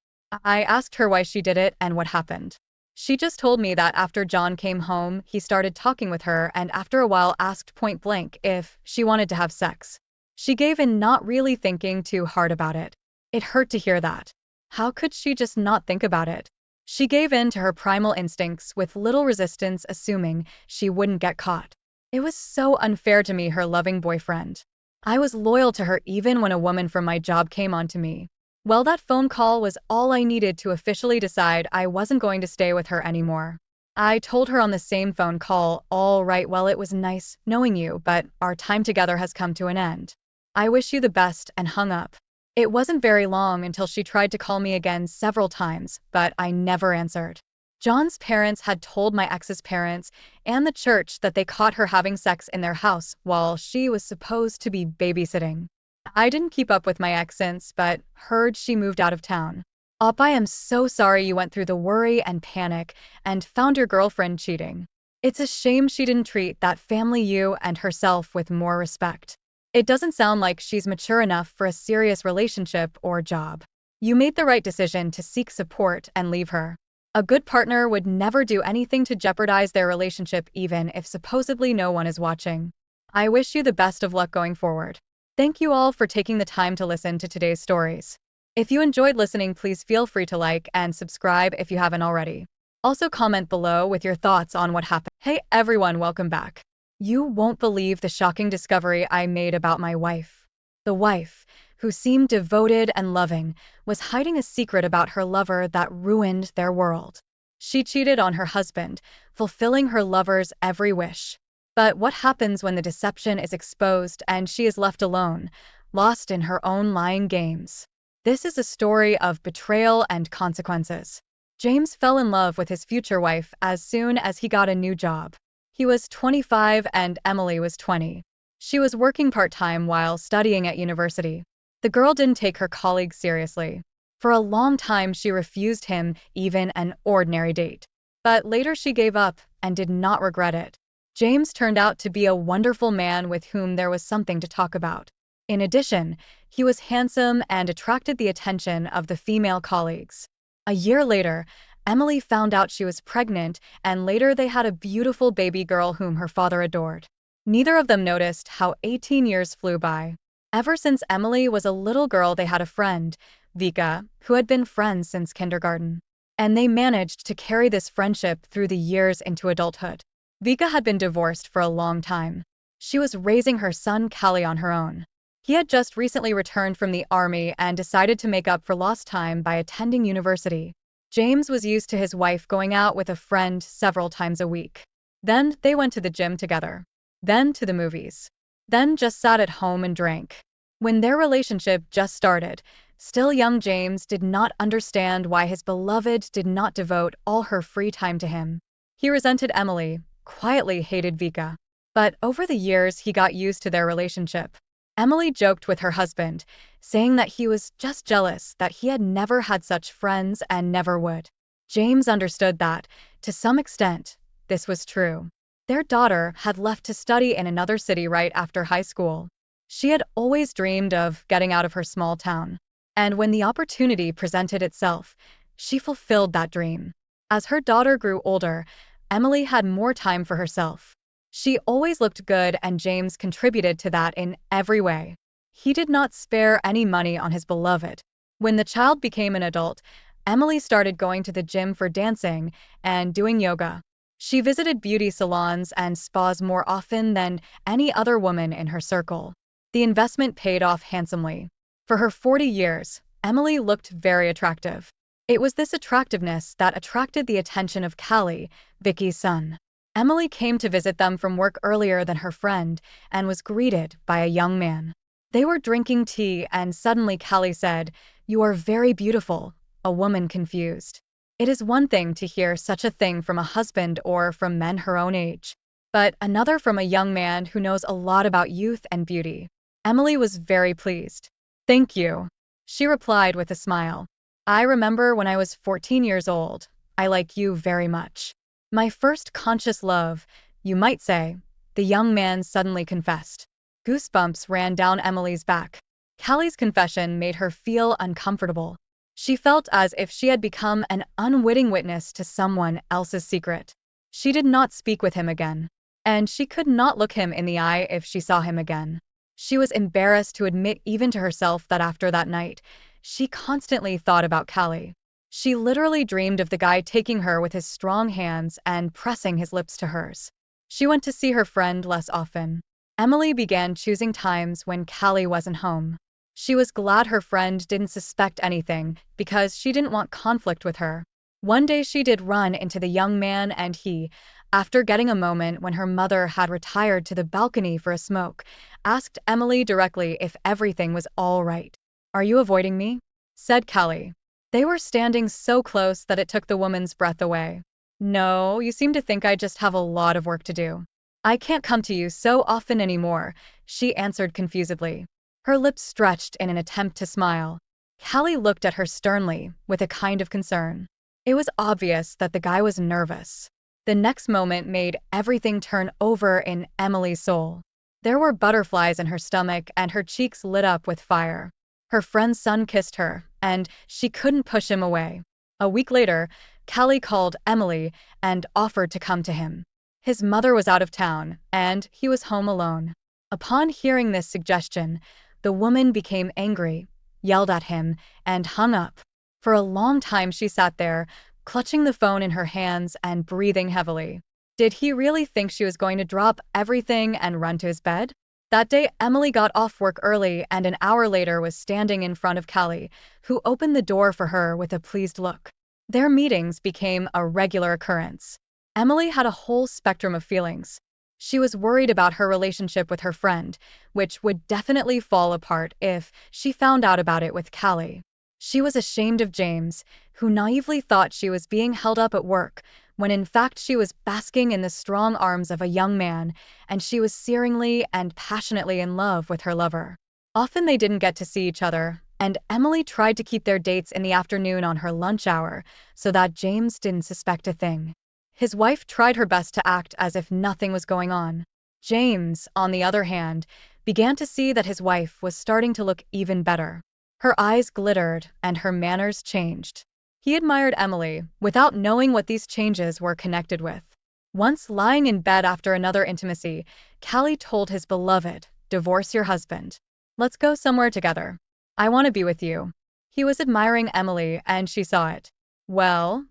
I asked her why she did it and what happened. She just told me that after John came home, he started talking with her and after a while asked point blank if she wanted to have sex. She gave in, not really thinking too hard about it. It hurt to hear that. How could she just not think about it? She gave in to her primal instincts with little resistance, assuming she wouldn't get caught. It was so unfair to me, her loving boyfriend. I was loyal to her even when a woman from my job came on to me. Well, that phone call was all I needed to officially decide I wasn't going to stay with her anymore. I told her on the same phone call, all right, well, it was nice knowing you, but our time together has come to an end. I wish you the best, and hung up. It wasn't very long until she tried to call me again several times, but I never answered. John's parents had told my ex's parents and the church that they caught her having sex in their house while she was supposed to be babysitting. I didn't keep up with my ex since, but heard she moved out of town. I am so sorry you went through the worry and panic and found your girlfriend cheating. It's a shame she didn't treat that family, you and herself, with more respect. It doesn't sound like she's mature enough for a serious relationship or job. You made the right decision to seek support and leave her. A good partner would never do anything to jeopardize their relationship, even if supposedly no one is watching. I wish you the best of luck going forward. Thank you all for taking the time to listen to today's stories. If you enjoyed listening, please feel free to like and subscribe if you haven't already. Also comment below with your thoughts on what happened. Hey everyone, welcome back. You won't believe the shocking discovery I made about my wife. The wife, who seemed devoted and loving, was hiding a secret about her lover that ruined their world. She cheated on her husband, fulfilling her lover's every wish. But what happens when the deception is exposed and she is left alone, lost in her own lying games? This is a story of betrayal and consequences. James fell in love with his future wife as soon as he got a new job. He was 25 and Emily was 20. She was working part-time while studying at university. The girl didn't take her colleagues seriously. For a long time she refused him even an ordinary date. But later she gave up and did not regret it. James turned out to be a wonderful man with whom there was something to talk about. In addition, he was handsome and attracted the attention of the female colleagues. A year later, Emily found out she was pregnant, and later they had a beautiful baby girl whom her father adored. Neither of them noticed how 18 years flew by. Ever since Emily was a little girl, they had a friend, Vika, who had been friends since kindergarten. And they managed to carry this friendship through the years into adulthood. Vika had been divorced for a long time. She was raising her son Callie on her own. He had just recently returned from the army and decided to make up for lost time by attending university. James was used to his wife going out with a friend several times a week. Then they went to the gym together. Then to the movies. Then just sat at home and drank. When their relationship just started, still young James did not understand why his beloved did not devote all her free time to him. He resented Emily, quietly hated Vika. But over the years he got used to their relationship. Emily joked with her husband, saying that he was just jealous that he had never had such friends and never would. James understood that, to some extent, this was true. Their daughter had left to study in another city right after high school. She had always dreamed of getting out of her small town. And when the opportunity presented itself, she fulfilled that dream. As her daughter grew older, Emily had more time for herself. She always looked good, and James contributed to that in every way. He did not spare any money on his beloved. When the child became an adult, Emily started going to the gym for dancing and doing yoga. She visited beauty salons and spas more often than any other woman in her circle. The investment paid off handsomely. For her 40 years, Emily looked very attractive. It was this attractiveness that attracted the attention of Callie, Vicky's son. Emily came to visit them from work earlier than her friend and was greeted by a young man. They were drinking tea and suddenly Callie said, "You are very beautiful," a woman confused. It is one thing to hear such a thing from a husband or from men her own age, but another from a young man who knows a lot about youth and beauty. Emily was very pleased. "Thank you," she replied with a smile. "I remember when I was 14 years old. I like you very much. My first conscious love, you might say," the young man suddenly confessed. Goosebumps ran down Emily's back. Callie's confession made her feel uncomfortable. She felt as if she had become an unwitting witness to someone else's secret. She did not speak with him again, and she could not look him in the eye if she saw him again. She was embarrassed to admit even to herself that after that night, she constantly thought about Callie. She literally dreamed of the guy taking her with his strong hands and pressing his lips to hers. She went to see her friend less often. Emily began choosing times when Callie wasn't home. She was glad her friend didn't suspect anything because she didn't want conflict with her. One day she did run into the young man and he, after getting a moment when her mother had retired to the balcony for a smoke, asked Emily directly if everything was all right. "Are you avoiding me?" said Callie. They were standing so close that it took the woman's breath away. "No, you seem to think I just have a lot of work to do. I can't come to you so often anymore," she answered confusedly. Her lips stretched in an attempt to smile. Callie looked at her sternly, with a kind of concern. It was obvious that the guy was nervous. The next moment made everything turn over in Emily's soul. There were butterflies in her stomach and her cheeks lit up with fire. Her friend's son kissed her, and she couldn't push him away. A week later, Callie called Emily and offered to come to him. His mother was out of town, and he was home alone. Upon hearing this suggestion, the woman became angry, yelled at him, and hung up. For a long time she sat there, clutching the phone in her hands and breathing heavily. Did he really think she was going to drop everything and run to his bed? That day, Emily got off work early and an hour later was standing in front of Callie, who opened the door for her with a pleased look. Their meetings became a regular occurrence. Emily had a whole spectrum of feelings. She was worried about her relationship with her friend, which would definitely fall apart if she found out about it with Callie. She was ashamed of James, who naively thought she was being held up at work, when in fact she was basking in the strong arms of a young man, and she was searingly and passionately in love with her lover. Often they didn't get to see each other, and Emily tried to keep their dates in the afternoon on her lunch hour so that James didn't suspect a thing. His wife tried her best to act as if nothing was going on. James, on the other hand, began to see that his wife was starting to look even better. Her eyes glittered and her manners changed. He admired Emily, without knowing what these changes were connected with. Once lying in bed after another intimacy, Callie told his beloved, "Divorce your husband. Let's go somewhere together. I want to be with you." He was admiring Emily and she saw it. "Well,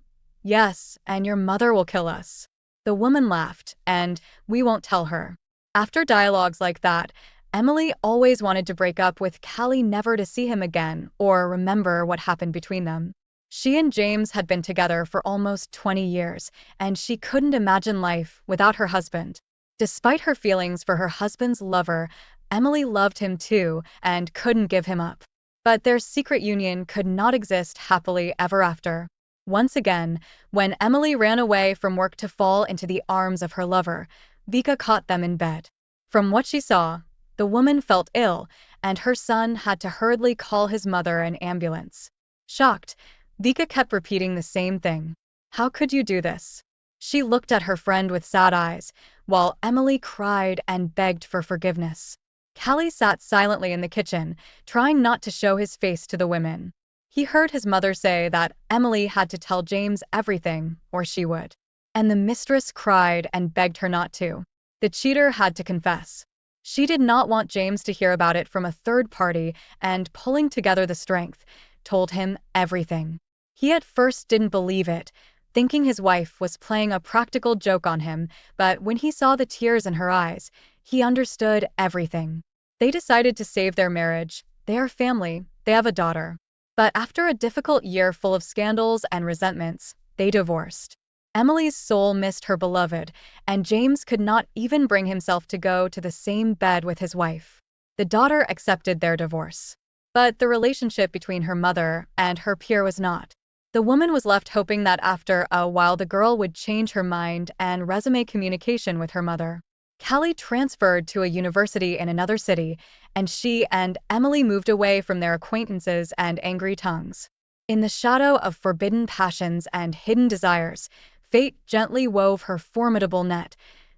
yes, and your mother will kill us." The woman laughed, and "We won't tell her." After dialogues like that, Emily always wanted to break up with Callie, never to see him again or remember what happened between them. She and James had been together for almost 20 years, and she couldn't imagine life without her husband. Despite her feelings for her husband's lover, Emily loved him too and couldn't give him up. But their secret union could not exist happily ever after. Once again, when Emily ran away from work to fall into the arms of her lover, Vika caught them in bed. From what she saw, the woman felt ill, and her son had to hurriedly call his mother an ambulance. Shocked, Vika kept repeating the same thing. "How could you do this?" She looked at her friend with sad eyes, while Emily cried and begged for forgiveness. Callie sat silently in the kitchen, trying not to show his face to the women. He heard his mother say that Emily had to tell James everything, or she would. And the mistress cried and begged her not to. The cheater had to confess. She did not want James to hear about it from a third party, and pulling together the strength, told him everything. He at first didn't believe it, thinking his wife was playing a practical joke on him, but when he saw the tears in her eyes, he understood everything. They decided to save their marriage. They are family, they have a daughter. But after a difficult year full of scandals and resentments, they divorced. Emily's soul missed her beloved, and James could not even bring himself to go to the same bed with his wife. The daughter accepted their divorce. But the relationship between her mother and her peer was not. The woman was left hoping that after a while the girl would change her mind and resume communication with her mother. Callie transferred to a university in another city, and she and Emily moved away from their acquaintances and angry tongues. In the shadow of forbidden passions and hidden desires, fate gently wove her formidable net,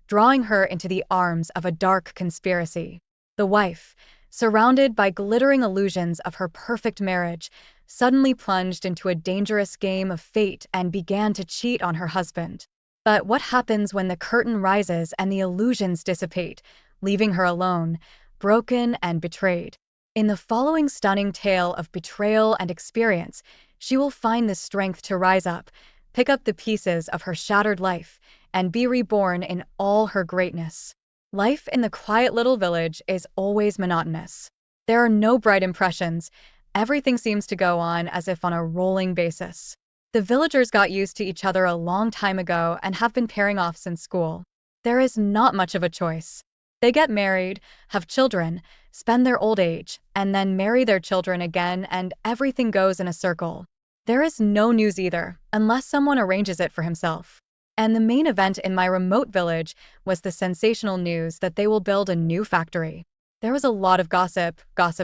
drawing her into the arms of a dark conspiracy. The wife, surrounded by glittering illusions of her perfect marriage, suddenly plunged into a dangerous game of fate and began to cheat on her husband. But what happens when the curtain rises and the illusions dissipate, leaving her alone, broken and betrayed? In the following stunning tale of betrayal and experience, she will find the strength to rise up, pick up the pieces of her shattered life, and be reborn in all her greatness. Life in the quiet little village is always monotonous. There are no bright impressions. Everything seems to go on as if on a rolling basis. The villagers got used to each other a long time ago and have been pairing off since school. There is not much of a choice. They get married, have children, spend their old age, and then marry their children again, and everything goes in a circle. There is no news either, unless someone arranges it for himself. And the main event in my remote village was the sensational news that they will build a new factory. There was a lot of gossip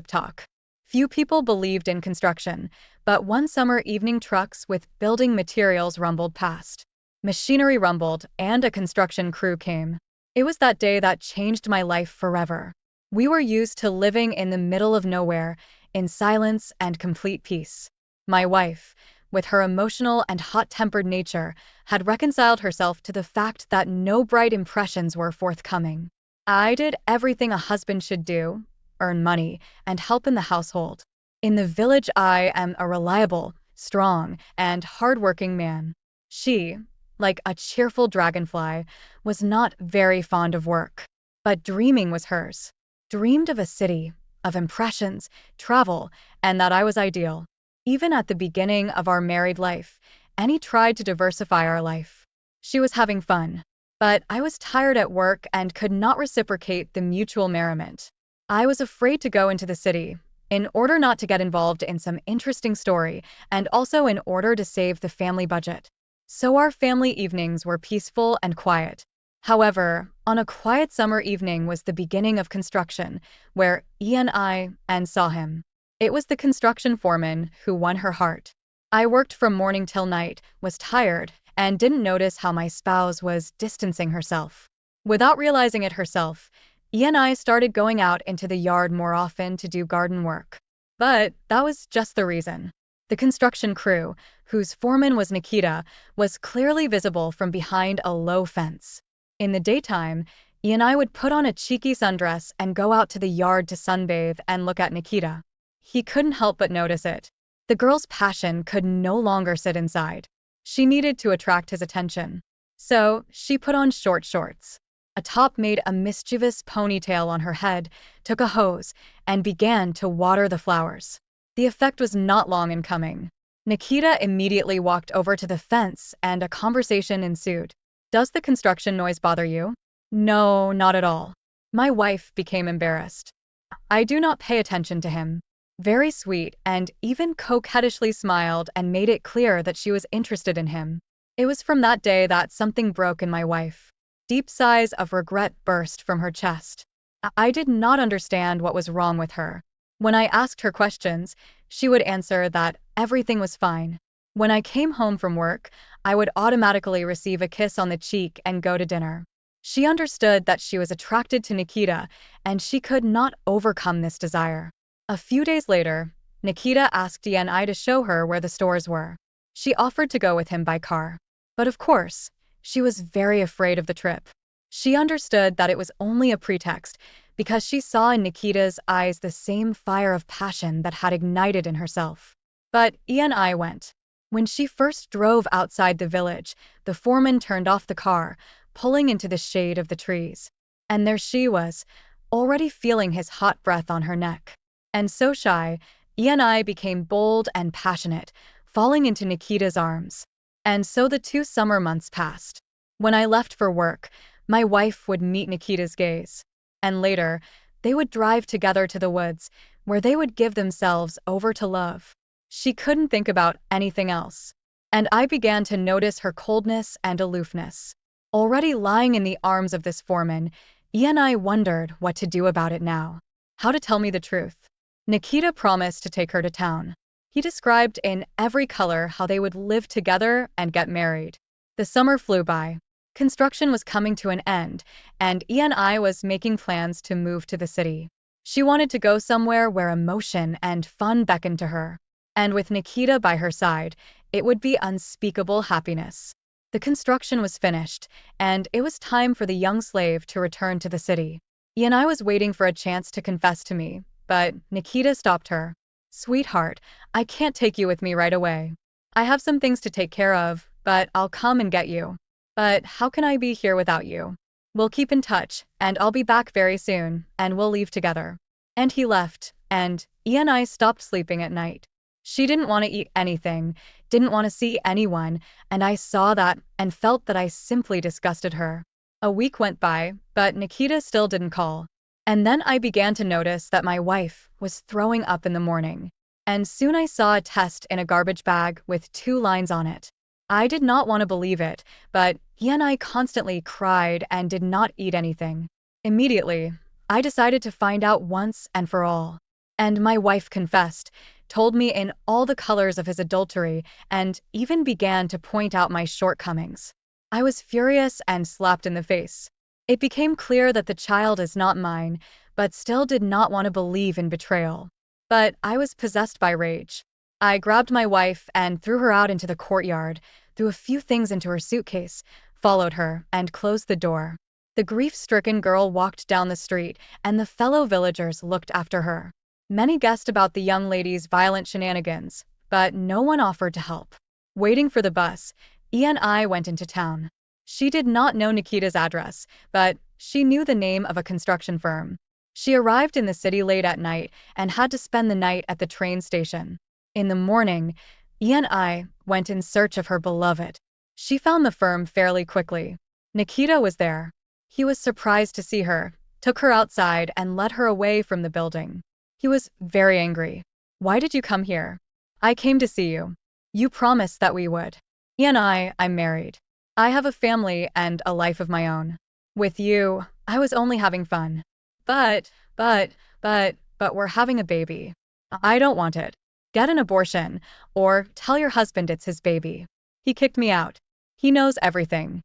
talk. Few people believed in construction, but one summer evening trucks with building materials rumbled past. Machinery rumbled, and a construction crew came. It was that day that changed my life forever. We were used to living in the middle of nowhere, in silence and complete peace. My wife, with her emotional and hot-tempered nature, had reconciled herself to the fact that no bright impressions were forthcoming. I did everything a husband should do, earn money, and help in the household. In the village, I am a reliable, strong, and hard-working man. She, like a cheerful dragonfly, was not very fond of work. But dreaming was hers. Dreamed of a city, of impressions, travel, and that I was ideal. Even at the beginning of our married life, Annie tried to diversify our life. She was having fun. But I was tired at work and could not reciprocate the mutual merriment. I was afraid to go into the city, in order not to get involved in some interesting story, and also in order to save the family budget. So our family evenings were peaceful and quiet. However, on a quiet summer evening was the beginning of construction, where I saw him. It was the construction foreman who won her heart. I worked from morning till night, was tired, and didn't notice how my spouse was distancing herself. Without realizing it herself, I started going out into the yard more often to do garden work. But that was just the reason. The construction crew, whose foreman was Nikita, was clearly visible from behind a low fence. In the daytime, I would put on a cheeky sundress and go out to the yard to sunbathe and look at Nikita. He couldn't help but notice it. The girl's passion could no longer sit inside. She needed to attract his attention. So, she put on short shorts, a top, made a mischievous ponytail on her head, took a hose, and began to water the flowers. The effect was not long in coming. Nikita immediately walked over to the fence and a conversation ensued. "Does the construction noise bother you?" "No, not at all." My wife became embarrassed. "I do not pay attention to him." Very sweet, and even coquettishly smiled and made it clear that she was interested in him. It was from that day that something broke in my wife. Deep sighs of regret burst from her chest. I did not understand what was wrong with her. When I asked her questions, she would answer that everything was fine. When I came home from work, I would automatically receive a kiss on the cheek and go to dinner. She understood that she was attracted to Nikita, and she could not overcome this desire. A few days later, Nikita asked I to show her where the stores were. She offered to go with him by car. But of course, she was very afraid of the trip. She understood that it was only a pretext, because she saw in Nikita's eyes the same fire of passion that had ignited in herself. But I went. When she first drove outside the village, the foreman turned off the car, pulling into the shade of the trees. And there she was, already feeling his hot breath on her neck. And so shy, I became bold and passionate, falling into Nikita's arms. And so the 2 summer months passed. When I left for work, my wife would meet Nikita's gaze. And later, they would drive together to the woods, where they would give themselves over to love. She couldn't think about anything else. And I began to notice her coldness and aloofness. Already lying in the arms of this foreman, I wondered what to do about it now. How to tell me the truth. Nikita promised to take her to town. He described in every color how they would live together and get married. The summer flew by. Construction was coming to an end, and I was making plans to move to the city. She wanted to go somewhere where emotion and fun beckoned to her. And with Nikita by her side, it would be unspeakable happiness. The construction was finished, and it was time for the young slave to return to the city. I was waiting for a chance to confess to me, but Nikita stopped her. Sweetheart, I can't take you with me right away. I have some things to take care of, but I'll come and get you. But how can I be here without you? We'll keep in touch, and I'll be back very soon, and we'll leave together. And he left, and I stopped sleeping at night. She didn't want to eat anything, didn't want to see anyone, and I saw that and felt that I simply disgusted her. A week went by, but Nikita still didn't call. And then I began to notice that my wife was throwing up in the morning. And soon I saw a test in a garbage bag with 2 lines on it. I did not want to believe it, but I constantly cried and did not eat anything. Immediately, I decided to find out once and for all. And my wife confessed, told me in all the colors of his adultery, and even began to point out my shortcomings. I was furious and slapped in the face. It became clear that the child is not mine, but still did not want to believe in betrayal. But I was possessed by rage. I grabbed my wife and threw her out into the courtyard, threw a few things into her suitcase, followed her, and closed the door. The grief-stricken girl walked down the street, and the fellow villagers looked after her. Many guessed about the young lady's violent shenanigans, but no one offered to help. Waiting for the bus, I went into town. She did not know Nikita's address, but she knew the name of a construction firm. She arrived in the city late at night and had to spend the night at the train station. In the morning, I went in search of her beloved. She found the firm fairly quickly. Nikita was there. He was surprised to see her, took her outside, and led her away from the building. He was very angry. Why did you come here? I came to see you. You promised that we would. I'm married. I have a family and a life of my own. With you, I was only having fun. But, but we're having a baby. I don't want it. Get an abortion, or tell your husband it's his baby. He kicked me out. He knows everything.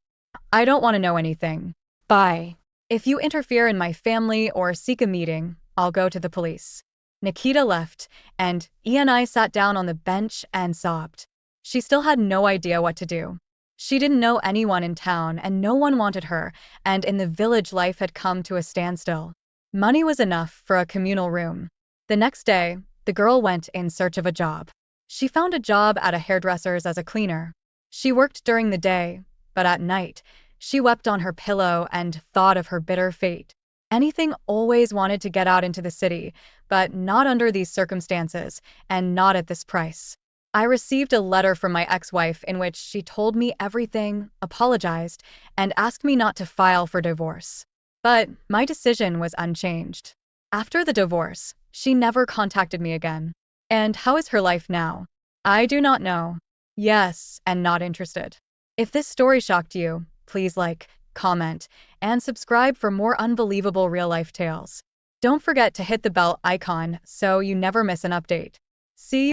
I don't want to know anything. Bye. If you interfere in my family or seek a meeting, I'll go to the police. Nikita left, and I sat down on the bench and sobbed. She still had no idea what to do. She didn't know anyone in town, and no one wanted her, and in the village life had come to a standstill. Money was enough for a communal room. The next day, the girl went in search of a job. She found a job at a hairdresser's as a cleaner. She worked during the day, but at night, she wept on her pillow and thought of her bitter fate. Anything always wanted to get out into the city, but not under these circumstances, and not at this price. I received a letter from my ex-wife in which she told me everything, apologized, and asked me not to file for divorce. But my decision was unchanged. After the divorce, she never contacted me again. And how is her life now? I do not know. Yes, and not interested. If this story shocked you, please like, comment, and subscribe for more unbelievable real-life tales. Don't forget to hit the bell icon so you never miss an update. See you.